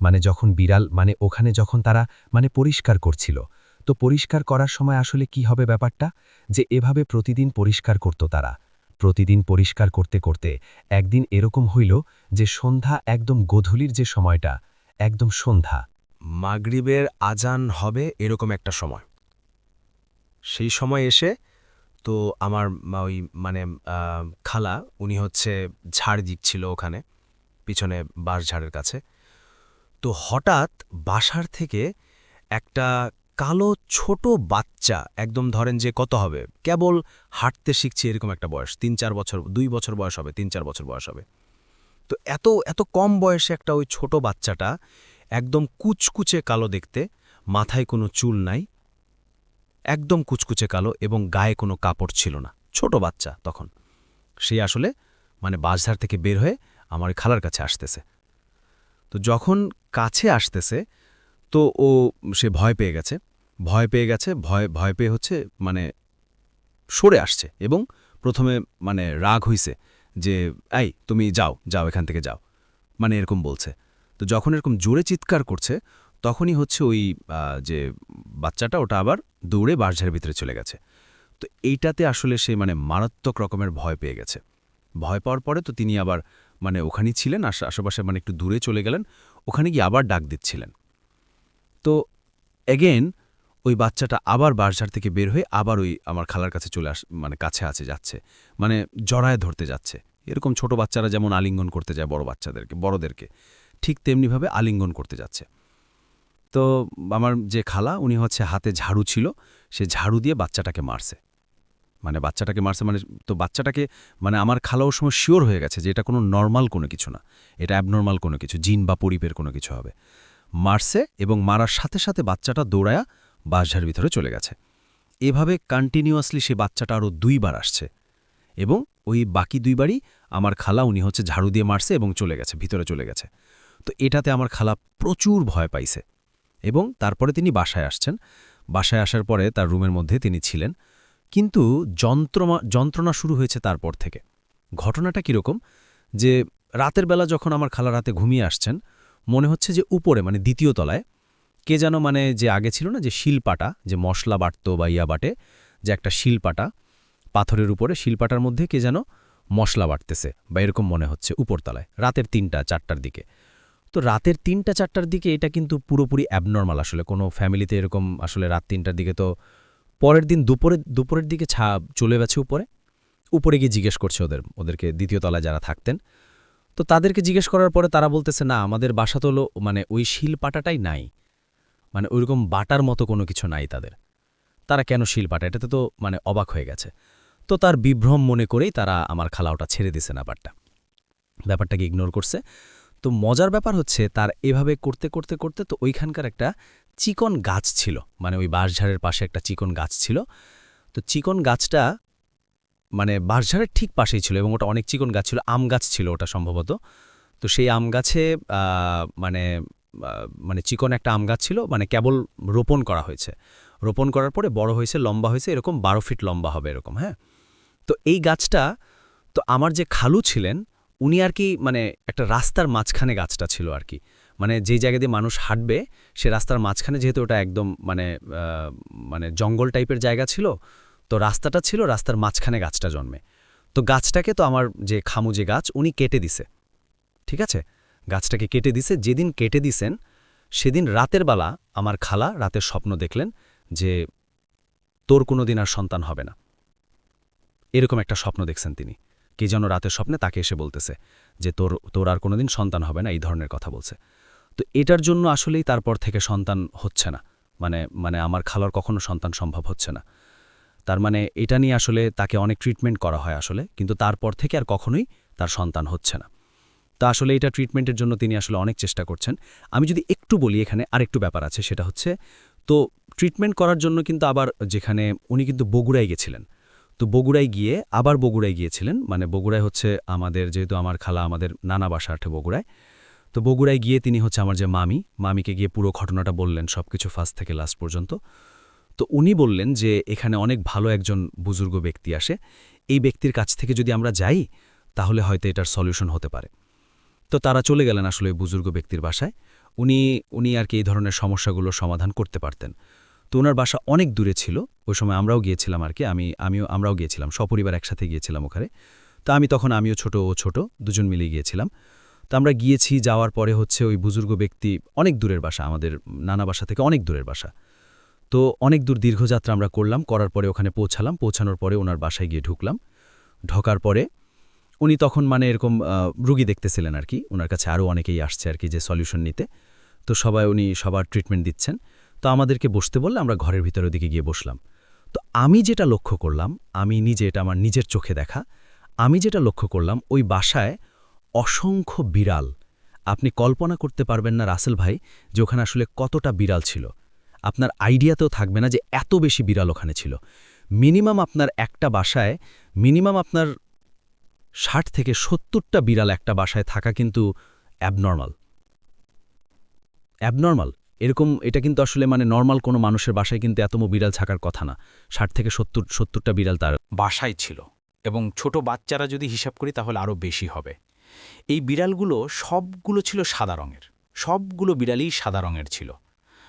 মানে যখন বিড়াল মানে ওখানে যখন তারা মানে পরিষ্কার করছিল, তো পরিষ্কার করার সময় আসলে কি হবে ব্যাপারটা, যে এভাবে প্রতিদিন পরিষ্কার করত তারা। প্রতিদিন পরিষ্কার করতে করতে একদিন এরকম হইল যে সন্ধ্যা একদম গোধূলির যে সময়টা, একদম সন্ধ্যা মাগরিবের আজান হবে এরকম একটা সময়। সেই সময় এসে তো আমার ওই মানে খালা উনি ঝাড় দিচ্ছিল ওখানে পিছনে বাঁশঝাড়ের কাছে। তো হঠাৎ বাসার থেকে একটা কালো ছোট বাচ্চা, একদম ধরেন যে কত হবে, কেবল হাঁটতে শিখছে এরকম একটা বয়স, 3-4 বছর 2 বছর বয়স হবে, 3-4 বছর বয়স হবে। তো এত কম বয়সে একটা ওই ছোট বাচ্চাটা একদম কুচকুচে কালো দেখতে, মাথায় কোনো চুল নাই, একদম কুচকুচে কালো এবং গায়ে কোনো কাপড় ছিল না, ছোট বাচ্চা তখন। সে আসলে মানে বাঁশঝাড় থেকে বের হয়ে আমার ওই খালার কাছে আসতেছে। তো যখন কাছে আসতেছে তো সে ভয় পেয়ে গেছে, ভয় পেয়ে হচ্ছে মানে সরে আসছে এবং প্রথমে মানে রাগ হইছে যে এই তুমি যাও যাও এখান থেকে যাও, মানে এরকম বলছে। তো যখন এরকম জোরে চিৎকার করছে তখনই হচ্ছে ওই যে বাচ্চাটা ওটা আবার দৌড়ে বাঁশঝাড়ের ভিতরে চলে গেছে। তো এইটাতে আসলে সে মানে মারাত্মক রকমের ভয় পেয়ে গেছে। ভয় পাওয়ার পরে তো তিনি আবার মানে ওখানেই ছিলেন, আশেপাশে মানে একটু দূরে চলে গেলেন, ওখানে গিয়ে আবার ডাক দিচ্ছিলেন। তো এগেন ওই বাচ্চাটা আবার বাঁশঝাড় থেকে বের হয়ে আবার ওই আমার খালার কাছে চলে মানে কাছে যাচ্ছে, মানে জড়ায় ধরতে যাচ্ছে। এরকম ছোট বাচ্চারা যেমন আলিঙ্গন করতে যায় বড়দেরকে, ঠিক তেমনিভাবে আলিঙ্গন করতে যাচ্ছে। তো আমার যে খালা উনি হচ্ছে হাতে ঝাড়ু ছিল, সে ঝাড়ু দিয়ে বাচ্চাটাকে মারছে। মানে তো বাচ্চাটাকে মানে আমার খালা ওর সময় শিওর হয়ে গেছে যে এটা কোনো নর্মাল কোনো কিছু না, এটা অ্যাবনর্মাল কোনো কিছু, জিন বা পরিবের কোনো কিছু হবে। মারছে এবং মারার সাথে সাথে বাচ্চাটা দৌড়ায়া বাঁশঝাড়ের ভিতরে চলে গেছে। এভাবে কন্টিনিউয়াসলি সে বাচ্চাটা আরও 2 বার আসছে এবং ওই বাকি 2 বারই আমার খালা উনি হচ্ছে ঝাড়ু দিয়ে মারছে এবং চলে গেছে, ভিতরে চলে গেছে। তো এটাতে আমার খালা প্রচুর ভয় পাইছে এবং তারপরে তিনি বাসায় আসছেন। বাসায় আসার পরে তার রুমের মধ্যে তিনি ছিলেন, কিন্তু যন্ত্রণা শুরু হয়েছে তারপর থেকে। ঘটনাটা কীরকম যে রাতের বেলা যখন আমার খালা রাতে ঘুমিয়ে আসছেন, মনে হচ্ছে যে উপরে মানে 2য় তলায় কে যেন মানে যে আগে ছিল না যে শিলপাটা, যে মশলা বাটত বা ইয়া বাটে, যে একটা শিলপাটা পাথরের উপরে, শিলপাটার মধ্যে কে যেন মশলা বাটতেছে বা এরকম মনে হচ্ছে উপরতলায় রাতের 3টা-4টার দিকে। তো রাতের 3টা-4টার দিকে এটা কিন্তু পুরোপুরি অ্যাবনর্মাল। আসলে কোনো ফ্যামিলিতে এরকম আসলে রাত 3টার দিকে, তো পরের দিন দুপুরের দিকে চলে গেছে উপরে গিয়ে জিজ্ঞেস করছে ওদেরকে 2য় তলায় যারা থাকতেন। তো তাদেরকে জিজ্ঞেস করার পরে তারা বলতেছে না, আমাদের বাসা তো মানে ওই শিলপাটাটাই নাই, মানে ওইরকম বাটার মতো কোনো কিছু নাই তাদের। তারা কেন শিলপাটা, এটাতে তো মানে অবাক হয়ে গেছে। তো তার বিভ্রম মনে করেই তারা আমার খালা ওটা ছেড়ে দিছে না, ব্যাপারটাকে ইগনোর করছে। তো মজার ব্যাপার হচ্ছে তার এভাবে করতে করতে করতে তো ওইখানকার একটা চিকন গাছ ছিল, মানে ওই বাঁশঝাড়ের পাশে একটা চিকন গাছ ছিল। তো চিকন গাছটা মানে বাঁশঝাড়ের ঠিক পাশেই ছিল এবং ওটা অনেক চিকন গাছ ছিল, আম গাছ ছিল ওটা সম্ভবত। তো সেই আম গাছে মানে চিকন একটা আম গাছ ছিল, মানে কেবল রোপণ করা হয়েছে। রোপণ করার পরে বড় হয়েছে, লম্বা হয়েছে, এরকম 12 ফিট লম্বা হবে এরকম। হ্যাঁ, তো এই গাছটা, তো আমার যে খালু ছিলেন উনি আর কি মানে একটা রাস্তার মাঝখানে গাছটা ছিল আর কি, মানে যেই জায়গা দিয়ে মানুষ হাঁটবে সে রাস্তার মাঝখানে, যেহেতু ওটা একদম মানে জঙ্গল টাইপের জায়গা ছিল, তো রাস্তাটা ছিল, রাস্তার মাঝখানে গাছটা জন্মে। তো গাছটাকে তো আমার যে খামু যে গাছ উনি কেটে দিছে, ঠিক আছে, গাছটাকে কেটে দিছে। যেদিন কেটে দিছেন সেদিন রাতের বেলা আমার খালা রাতের স্বপ্ন দেখলেন যে তোর কোনো দিন আর সন্তান হবে না, এরকম একটা স্বপ্ন দেখছেন তিনি। কে যেন রাতের স্বপ্নে তাকে এসে বলতেছে যে তোর আর কোনোদিন সন্তান হবে না, এই ধরনের কথা বলছে। তো এটার জন্য আসলেই তারপর থেকে সন্তান হচ্ছে না, মানে আমার খালার কখনো সন্তান সম্ভব হচ্ছে না। তার মানে এটা নিয়ে আসলে তাকে অনেক ট্রিটমেন্ট করা হয় আসলে, কিন্তু তারপর থেকে আর কখনোই তার সন্তান হচ্ছে না। তা আসলে এটা ট্রিটমেন্টের জন্য তিনি আসলে অনেক চেষ্টা করছেন। আমি যদি একটু বলি, এখানে আরেকটু ব্যাপার আছে, সেটা হচ্ছে তো ট্রিটমেন্ট করার জন্য কিন্তু আবার যেখানে উনি কিন্তু বগুড়ায় গেছিলেন। তো বগুড়ায় গিয়েছিলেন, মানে বগুড়ায় হচ্ছে আমাদের, যেহেতু আমার খালা আমাদের নানা বাসা আঠে বগুড়ায়, তো বগুড়ায় গিয়ে তিনি হচ্ছে আমার যে মামিকে গিয়ে পুরো ঘটনাটা বললেন, সবকিছু ফার্স্ট থেকে লাস্ট পর্যন্ত। তো উনি বললেন যে এখানে অনেক ভালো একজন বুজুর্গ ব্যক্তি আসে, এই ব্যক্তির কাছ থেকে যদি আমরা যাই তাহলে হয়তো এটার সলিউশন হতে পারে। তো তারা চলে গেলেন আসলে ওই বুজুর্গ ব্যক্তির বাসায়। উনি আর কি এই ধরনের সমস্যাগুলো সমাধান করতে পারতেন। তো ওনার বাসা অনেক দূরে ছিল, ওই সময় আমরাও গিয়েছিলাম আর কি, আমরাও গিয়েছিলাম, সপরিবার একসাথে গিয়েছিলাম ওখানে। তো আমিও ছোট, ও ছোট, দুজন মিলে গিয়েছিলাম। তো আমরা গিয়েছি, যাওয়ার পরে হচ্ছে ওই বুজুর্গ ব্যক্তি অনেক দূরের বাসা, আমাদের নানা বাসা থেকে অনেক দূরের বাসা। তো অনেক দূর দীর্ঘযাত্রা আমরা করার পরে ওখানে পৌঁছানোর পরে ওনার বাসায় গিয়ে ঢুকলাম। ঢোকার পরে উনি তখন মানে এরকম রুগী দেখতেছিলেন আর কি, ওনার কাছে আরও অনেকেই আসছে আর কি যে সলিউশন নিতে। তো উনি সবার ট্রিটমেন্ট দিচ্ছেন। তো আমাদেরকে বসতে বললে আমরা ঘরের ভিতরের দিকে গিয়ে বসলাম। তো আমি যেটা লক্ষ্য করলাম, এটা আমার নিজের চোখে দেখা, আমি যেটা লক্ষ্য করলাম ওই বাসায় অসংখ্য বিড়াল। আপনি কল্পনা করতে পারবেন না রাসেল ভাই যে ওখানে আসলে কতটা বিড়াল ছিল। আপনার আইডিয়াতেও থাকবে না যে এত বেশি বিড়াল ওখানে ছিল। মিনিমাম আপনার একটা বাসায় আপনার 60 থেকে 70টা বিড়াল একটা বাসায় থাকা কিন্তু অ্যাবনর্মাল। এটা কিন্তু আসলে মানে নরমাল কোনো মানুষের বাসায় কিন্তু এতম বিড়াল থাকার কথা না। 60 থেকে 70টা বিড়াল তার বাসায় ছিল, এবং ছোট বাচ্চারা যদি হিসাব করি তাহলে আরও বেশি হবে। এই বিড়ালগুলো সবগুলো ছিল সাদা রঙের, সবগুলো বিড়ালই সাদা রঙের ছিল,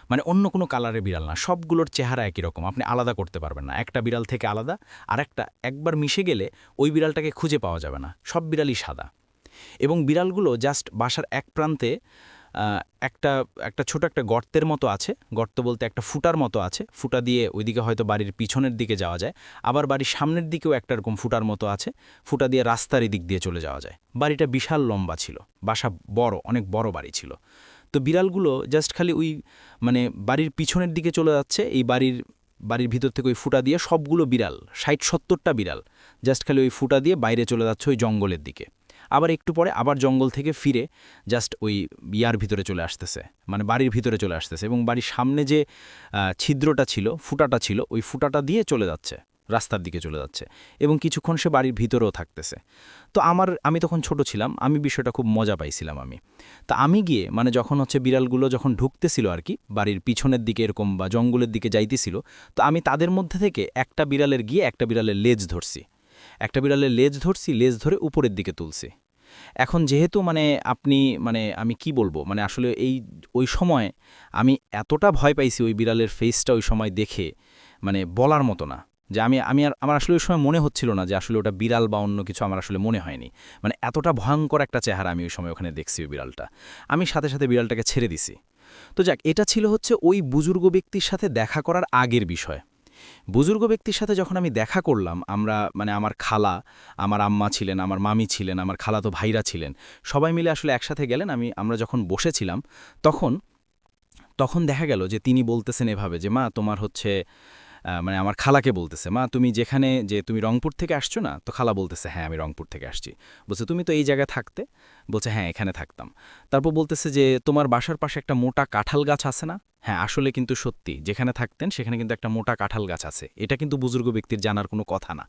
মানে অন্য কোনো কালারের বিড়াল না, সবগুলোর চেহারা একই রকম, আপনি আলাদা করতে পারবেন না। একটা বিড়াল থেকে আলাদা আরেকটা একবার মিশে গেলে ওই বিড়ালটাকে খুঁজে পাওয়া যাবে না, সব বিড়ালই সাদা। এবং বিড়ালগুলো জাস্ট বাসার এক প্রান্তে একটা একটা ছোট একটা গর্তের মতো আছে, গর্ত বলতে একটা ফুটার মতো আছে, ফুটা দিয়ে ওইদিকে হয়তো বাড়ির পিছনের দিকে যাওয়া যায়, আবার বাড়ির সামনের দিকেও একটা এরকম ফুটার মতো আছে, ফুটা দিয়ে রাস্তার দিক দিয়ে চলে যাওয়া যায়। বাড়িটা বিশাল লম্বা ছিল, বাসা বড়, অনেক বড় বাড়ি ছিল। তো বিড়ালগুলো জাস্ট খালি ওই মানে বাড়ির পিছনের দিকে চলে যাচ্ছে, এই বাড়ির ভিতর থেকে ওই ফুটা দিয়ে সবগুলো বিড়াল 60-70টা বিড়াল জাস্ট খালি ওই ফুটা দিয়ে বাইরে চলে যাচ্ছে ওই জঙ্গলের দিকে। আবার একটু পরে আবার জঙ্গল থেকে ফিরে জাস্ট ওই ইয়ার ভিতরে চলে আসতেছে, মানে বাড়ির ভিতরে চলে আসতেছে, এবং বাড়ির সামনে যে ছিদ্রটা ছিল, ফুটাটা ছিল, ওই ফুটাটা দিয়ে চলে যাচ্ছে, রাস্তার দিকে চলে যাচ্ছে, এবং কিছুক্ষণ সে বাড়ির ভিতরেও থাকতেছে। তো আমি তখন ছোট ছিলাম, আমি বিষয়টা খুব মজা পাইছিলাম। তা আমি গিয়ে মানে যখন বিড়ালগুলো যখন ঢুকতেছিল আর কি বাড়ির পিছনের দিকে এরকম বা জঙ্গলের দিকে যাইতেছিল, তো আমি তাদের মধ্যে থেকে একটা বিড়ালের লেজ ধরছি, লেজ ধরে উপরের দিকে তুলছি। এখন যেহেতু আমি কি বলবো, মানে আসলে ওই সময় আমি এতটা ভয় পাইছি ওই বিড়ালের ফেসটা ওই সময় দেখে, মানে বলার মতো না। যে আমার আসলে ওই সময় মনে হচ্ছিল না যে আসলে ওটা বিড়াল বা অন্য কিছু, আমার আসলে মনে হয়নি। মানে এতটা ভয়ঙ্কর একটা চেহারা আমি ওই সময় ওখানে দেখছি ওই বিড়ালটা। আমি সাথে সাথে বিড়ালটাকে ছেড়ে দিছি। তো যাক, এটা ছিল ওই বুজুর্গ ব্যক্তির সাথে দেখা করার আগের বিষয়। বুজুর্গ ব্যক্তির সাথে যখন আমি দেখা করলাম, আমার খালা, আমার আম্মা ছিলেন, আমার মামি ছিলেন, আমার খালাতো ভাইরা ছিলেন, সবাই মিলে আসলে একসাথে গেলেন। আমরা যখন বসেছিলাম তখন দেখা গেল যে তিনি বলতেছেন এভাবে যে, মা তোমার আমার খালাকে বলতেছে, মা তুমি তুমি রংপুর থেকে আসছো না? তো খালা বলতেছে, হ্যাঁ আমি রংপুর থেকে আসছি। বলছে, তুমি তো এই জায়গায় থাকতে? বলছে, হ্যাঁ এখানে থাকতাম। তারপর বলতেছে যে, তোমার বাসার পাশে একটা মোটা কাঁঠাল গাছ আছে না? হ্যাঁ আসলে কিন্তু সত্যি, যেখানে থাকতেন সেখানে কিন্তু একটা মোটা কাঁঠাল গাছ আছে। এটা কিন্তু বুজুর্গ ব্যক্তির জানার কোনো কথা না।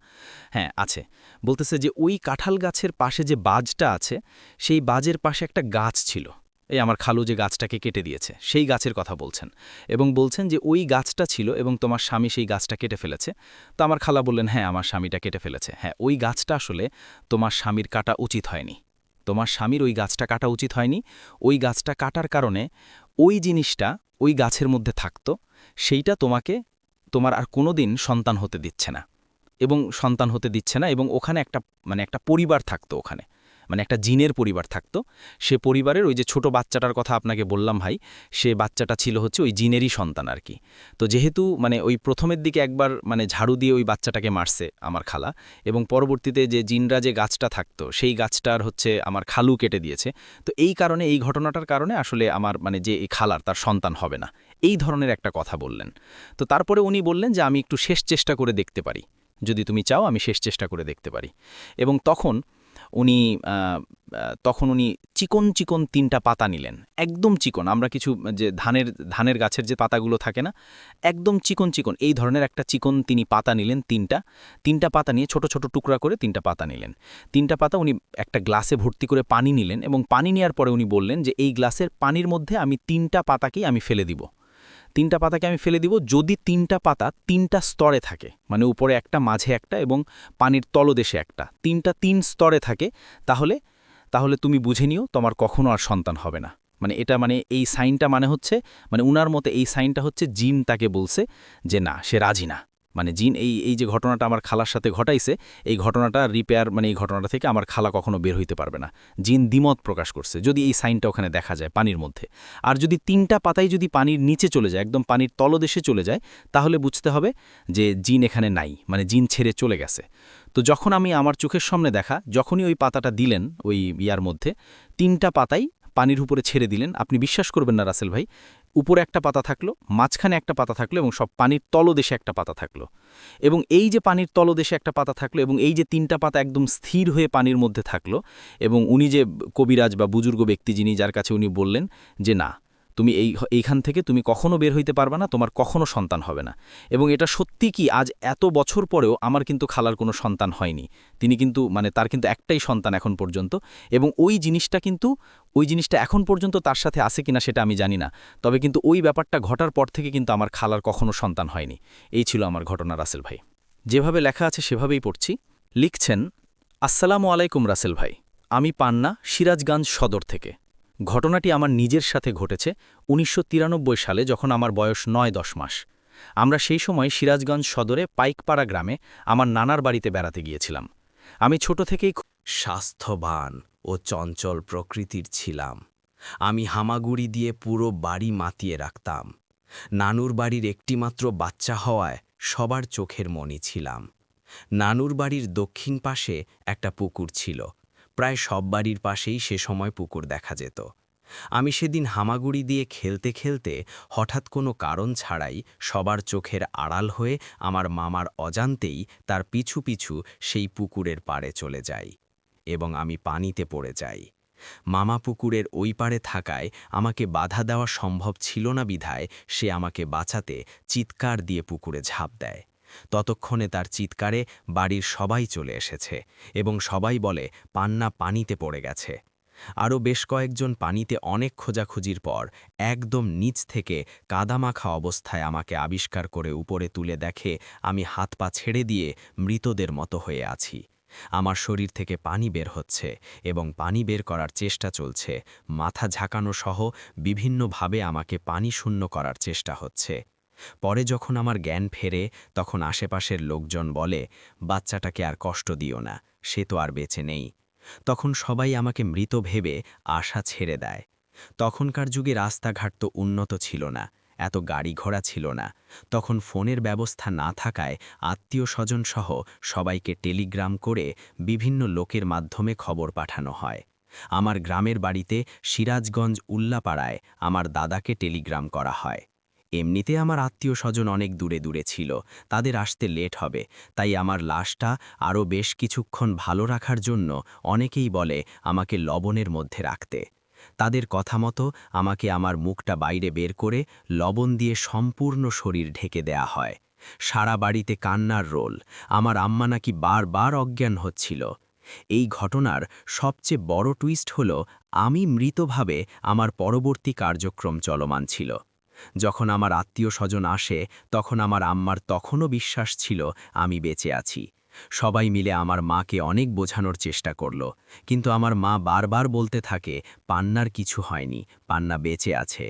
হ্যাঁ আছে। বলতেছে যে ওই কাঁঠাল গাছের পাশে যে বাজটা আছে, সেই বাজের পাশে একটা গাছ ছিল। এই আমার খালু যে গাছটাকে কেটে দিয়েছে সেই গাছের কথা বলছেন, এবং বলছেন যে ওই গাছটা ছিল এবং তোমার স্বামী সেই গাছটা কেটে ফেলেছে। তো আমার খালা বললেন, হ্যাঁ আমার স্বামীটা কেটে ফেলেছে। হ্যাঁ ওই গাছটা আসলে তোমার স্বামীর কাটা উচিত হয়নি, তোমার স্বামীর ওই গাছটা কাটা উচিত হয়নি। ওই গাছটা কাটার কারণে ওই জিনিসটা ওই গাছের মধ্যে থাকতো, সেইটা তোমার আর কোনোদিন সন্তান হতে দিচ্ছে না, এবং ওখানে একটা পরিবার থাকতো, ওখানে একটা জিনের পরিবার থাকতো। সে পরিবারের ওই যে ছোট বাচ্চাটার কথা আপনাকে বললাম ভাই, সে বাচ্চাটা ছিল ওই জিনেরই সন্তান আর কি। তো যেহেতু ওই প্রথমের দিকে একবার ঝাড়ু দিয়ে ওই বাচ্চাটাকে মারছে আমার খালা, এবং পরবর্তীতে যে জিনরা যে গাছটা থাকতো সেই গাছটার আমার খালু কেটে দিয়েছে। তো এই কারণে, এই ঘটনাটার কারণে আসলে আমার যে এই খালার তার সন্তান হবে না, এই ধরনের একটা কথা বললেন। তো তারপরে উনি বললেন যে আমি একটু শেষ চেষ্টা করে দেখতে পারি, যদি তুমি চাও আমি শেষ চেষ্টা করে দেখতে পারি। এবং তখন উনি চিকন চিকন 3টা পাতা নিলেন, একদম চিকন। আমরা কিছু যে ধানের গাছের যে পাতাগুলো থাকে না, একদম চিকন চিকন এই ধরনের একটা চিকন তিনি পাতা নিলেন। 3টা পাতা নিয়ে ছোট ছোট টুকরা করে 3টা পাতা নিলেন। 3টা পাতা উনি একটা গ্লাসে ভর্তি করে পানি নিলেন, এবং পানি নেওয়ার পরে উনি বললেন যে এই গ্লাসের পানির মধ্যে আমি 3টা পাতাকেই আমি ফেলে দিব। 3টা পাতাকে আমি ফেলে দিব যদি 3টা পাতা 3টা স্তরে থাকে, মানে উপরে একটা, মাঝে একটা এবং পানির তলদেশে একটা, 3টা 3 স্তরে থাকে, তাহলে তুমি বুঝে নিও তোমার কখনো আর সন্তান হবে না। এটা এই সাইনটা উনার মতে এই সাইনটা জিন তাকে বলছে যে না, সে রাজি না। জিন এই যে ঘটনাটা আমার খালার সাথে ঘটাইছে, এই ঘটনাটা রিপেয়ার এই ঘটনাটা থেকে আমার খালা কখনো বের হইতে পারবে না। জিন দ্বিমত প্রকাশ করছে যদি এই সাইনটা ওখানে দেখা যায় পানির মধ্যে। আর যদি 3টা পাতাই যদি পানির নিচে চলে যায়, একদম পানির তলদেশে চলে যায়, তাহলে বুঝতে হবে যে জিন এখানে নাই, জিন ছেড়ে চলে গেছে। তো যখন আমি আমার চোখের সামনে দেখা, যখনই ওই পাতাটা দিলেন ওই ইয়ার মধ্যে, 3টা পাতাই পানির উপরে ছেড়ে দিলেন। আপনি বিশ্বাস করবেন না রাসেল ভাই, উপরে একটা পাতা থাকলো, মাঝখানে একটা পাতা থাকলো, এবং সব পানির তলদেশে একটা পাতা থাকলো। এবং এই যে পানির তলদেশে একটা পাতা থাকলো, এবং এই যে 3টা পাতা একদম স্থির হয়ে পানির মধ্যে থাকলো, এবং উনি যে কবিরাজ বা বুজুর্গ ব্যক্তি যিনি, যার কাছে উনি বললেন যে না, তুমি এইখান থেকে তুমি কখনো বের হইতে পারবে না, তোমার কখনো সন্তান হবে না। এবং এটা সত্যি কি আজ এত বছর পরেও আমার কিন্তু খালার কোনো সন্তান হয়নি। তিনি কিন্তু তার কিন্তু একটাই সন্তান এখন পর্যন্ত, এবং ওই জিনিসটা এখন পর্যন্ত তার সাথে আছে কিনা সেটা আমি জানি না। তবে কিন্তু ওই ব্যাপারটা ঘটার পর থেকে কিন্তু আমার খালার কখনো সন্তান হয়নি। এই ছিল আমার ঘটনা রাসেল ভাই। যেভাবে লেখা আছে সেভাবেই পড়ছি। লিখছেন, আসসালামু আলাইকুম রাসেল ভাই, আমি পান্না, সিরাজগঞ্জ সদর থেকে। ঘটনাটি আমার নিজের সাথে ঘটেছে ১৯৯৩ সালে, যখন আমার বয়স ৯-১০ মাস। আমরা সেই সময় সিরাজগঞ্জ সদরে পাইকপাড়া গ্রামে আমার নানার বাড়িতে বেড়াতে গিয়েছিলাম। আমি ছোট থেকেই স্বাস্থ্যবান ও চঞ্চল প্রকৃতির ছিলাম। আমি হামাগুড়ি দিয়ে পুরো বাড়ি মাতিয়ে রাখতাম। নানুর বাড়ির একটিমাত্র বাচ্চা হওয়ায় সবার চোখের মণি ছিলাম। নানুর বাড়ির দক্ষিণ পাশে একটা পুকুর ছিল। প্রায় সব বাড়ির পাশেই সে সময় পুকুর দেখা যেত। আমি সেদিন হামাগুড়ি দিয়ে খেলতে খেলতে হঠাৎ কোনো কারণ ছাড়াই সবার চোখের আড়াল হয়ে আমার মামার অজান্তেই তার পিছু পিছু সেই পুকুরের পাড়ে চলে যাই এবং আমি পানিতে পড়ে যাই। মামা পুকুরের ওই পাড়ে থাকায় আমাকে বাধা দেওয়া সম্ভব ছিল না বিধায় সে আমাকে বাঁচাতে চিৎকার দিয়ে পুকুরে ঝাঁপ দেয়। ততক্ষণে তার চিৎকারে বাড়ির সবাই চলে এসেছে এবং সবাই বলে পান্না পানিতে পড়ে গেছে। আরও বেশ কয়েকজন পানিতে অনেক খোঁজাখুঁজির পর একদম নিচ থেকে কাদামাখা অবস্থায় আমাকে আবিষ্কার করে উপরে তুলে দেখে আমি হাত পা ছেড়ে দিয়ে মৃতদের মতো হয়ে আছি। আমার শরীর থেকে পানি বের হচ্ছে এবং পানি বের করার চেষ্টা চলছে। মাথা ঝাঁকানো সহ বিভিন্নভাবে আমাকে পানি শূন্য করার চেষ্টা হচ্ছে। পরে যখন আমার জ্ঞান ফেরে তখন আশেপাশের লোকজন বলে, বাচ্চাটাকে আর কষ্ট দিও না, সে তো আর বেঁচে নেই। তখন সবাই আমাকে মৃত ভেবে আশা ছেড়ে দেয়। তখনকার যুগে রাস্তাঘাট তো উন্নত ছিল না, এত গাড়ি ঘোড়া ছিল না। তখন ফোনের ব্যবস্থা না থাকায় আত্মীয় স্বজন সহ সবাইকে টেলিগ্রাম করে বিভিন্ন লোকের মাধ্যমে খবর পাঠানো হয়। আমার গ্রামের বাড়িতে সিরাজগঞ্জ উল্লাপাড়ায় আমার দাদাকে টেলিগ্রাম করা হয়। এমনিতে আমার আত্মীয় স্বজন অনেক দূরে দূরে ছিল, তাদের আসতে লেট হবে, তাই আমার লাশটা আরও বেশ কিছুক্ষণ ভালো রাখার জন্য অনেকেই বলে আমাকে লবণের মধ্যে রাখতে। তাদের কথা মতো আমাকে আমার মুখটা বাইরে বের করে লবণ দিয়ে সম্পূর্ণ শরীর ঢেকে দেয়া হয়। সারা বাড়িতে কান্নার রোল। আমার আম্মা নাকি বারবার অজ্ঞান হচ্ছিল। এই ঘটনার সবচেয়ে বড় টুইস্ট হল আমি মৃতভাবে আমার পরবর্তী কার্যক্রম চলমান ছিল। যখন আমার আত্মীয় স্বজন আসে তখন আমার আম্মার তখনও বিশ্বাস ছিল আমি বেঁচে আছি। সবাই মিলে আমার মাকে অনেক বোঝানোর চেষ্টা করল, কিন্তু আমার মা বারবার বলতে থাকে পান্নার কিছু হয়নি, পান্না বেঁচে আছে।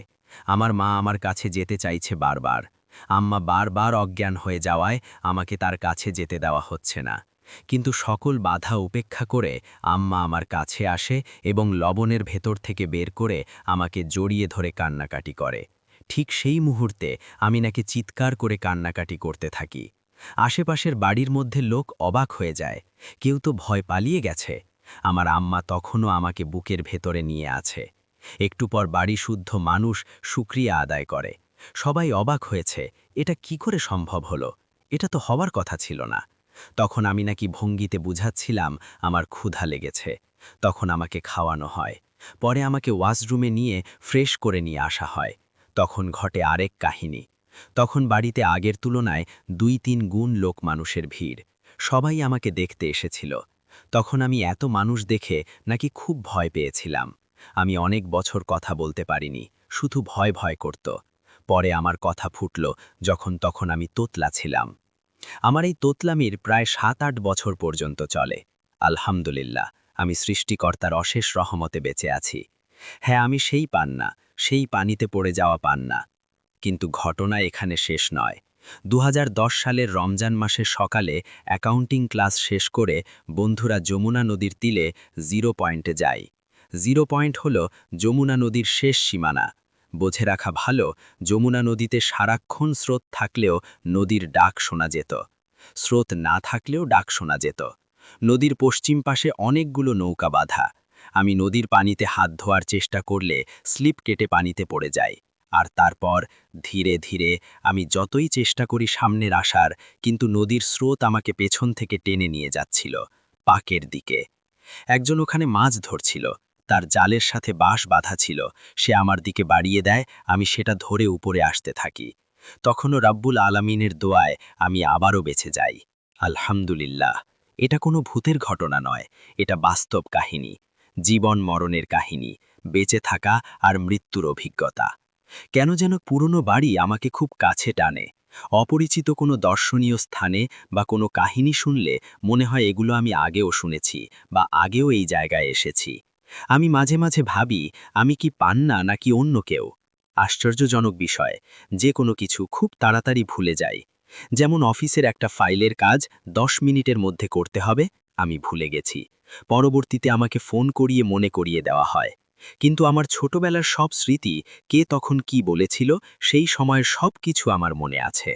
আমার মা আমার কাছে যেতে চাইছে বারবার। আম্মা বারবার অজ্ঞান হয়ে যাওয়ায় আমাকে তার কাছে যেতে দেওয়া হচ্ছে না। কিন্তু সকল বাধা উপেক্ষা করে আম্মা আমার কাছে আসে এবং লবণের ভেতর থেকে বের করে আমাকে জড়িয়ে ধরে কান্নাকাটি করে। ঠিক সেই মুহূর্তে আমি নাকি চিৎকার করে কান্নাকাটি করতে থাকি। আশেপাশের বাড়ির মধ্যে লোক অবাক হয়ে যায়, কেউ তো ভয় পালিয়ে গেছে। আমার আম্মা তখনও আমাকে বুকের ভেতরে নিয়ে আছে। একটু পর বাড়ি শুদ্ধ মানুষ শুকরিয়া আদায় করে। সবাই অবাক হয়েছে, এটা কি করে সম্ভব হলো, এটা তো হওয়ার কথা ছিল না। তখন আমি নাকি ভঙ্গিতে বুঝাচ্ছিলাম আমার ক্ষুধা লেগেছে। তখন আমাকে খাওয়ানো হয়। পরে আমাকে ওয়াশরুমে নিয়ে ফ্রেশ করে নিয়ে আসা হয়। তখন ঘটে আরেক কাহিনী। তখন বাড়িতে আগের তুলনায় ২-৩ গুণ লোক মানুষের ভিড়। সবাই আমাকে দেখতে এসেছিল। তখন আমি এত মানুষ দেখে নাকি খুব ভয় পেয়েছিলাম। আমি অনেক বছর কথা বলতে পারিনি, শুধু ভয় ভয় করত। পরে আমার কথা ফুটল তখন আমি তোতলা ছিলাম। আমার এই তোতলামির প্রায় ৭-৮ বছর পর্যন্ত চলে। আলহামদুলিল্লাহ, আমি সৃষ্টিকর্তার অশেষ রহমতে বেঁচে আছি। হ্যাঁ, আমি সেই পান্না, সেই পানিতে পড়ে যাওয়া পান্না। কিন্তু ঘটনা এখানে শেষ নয়। ২০১০ সালের রমজান মাসের সকালে অ্যাকাউন্টিং ক্লাস শেষ করে বন্ধুরা যমুনা নদীর তীরে 0 পয়েন্টে যাই। 0 পয়েন্ট হল যমুনা নদীর শেষ সীমানা। বোঝে রাখা ভালো, যমুনা নদীতে সারাক্ষণ স্রোত থাকলেও নদীর ডাক শোনা যেত। স্রোত না থাকলেও ডাক শোনা যেত। নদীর পশ্চিম পাশে অনেকগুলো নৌকা বাঁধা। আমি নদীর পানিতে হাত ধোয়ার চেষ্টা করলে স্লিপ কেটে পানিতে পড়ে যাই। আর তারপর ধীরে ধীরে আমি যতই চেষ্টা করি সামনের আসার, কিন্তু নদীর স্রোত আমাকে পেছন থেকে টেনে নিয়ে যাচ্ছিল পাকের দিকে। একজন ওখানে মাছ ধরছিল, তার জালের সাথে বাঁশ বাঁধা ছিল, সে আমার দিকে বাড়িয়ে দেয়, আমি সেটা ধরে উপরে আসতে থাকি। তখনও রাব্বুল আলামিনের দোয়ায় আমি আবারও বেঁচে যাই। আলহামদুলিল্লাহ, এটা কোনো ভূতের ঘটনা নয়, এটা বাস্তব কাহিনী, জীবন মরণের কাহিনী, বেঁচে থাকা আর মৃত্যুর অভিজ্ঞতা। কেন যেন পুরনো বাড়ি আমাকে খুব কাছে টানে। অপরিচিত কোনো দর্শনীয় স্থানে বা কোনো কাহিনী শুনলে মনে হয় এগুলো আমি আগেও শুনেছি বা আগেও এই জায়গায় এসেছি। আমি মাঝে মাঝে ভাবি, আমি কি পান্না নাকি অন্য কেউ? আশ্চর্যজনক বিষয়, যে কোনো কিছু খুব তাড়াতাড়ি ভুলে যাই। যেমন অফিসের একটা ফাইলের কাজ 10 মিনিটের মধ্যে করতে হবে, আমি ভুলে গেছি। পরবর্তীতে আমাকে ফোন করিয়ে মনে করিয়ে দেওয়া হয়। কিন্তু আমার ছোটবেলার সব স্মৃতি, কে তখন কি বলেছিল, সেই সময়ের সব কিছু আমার মনে আছে।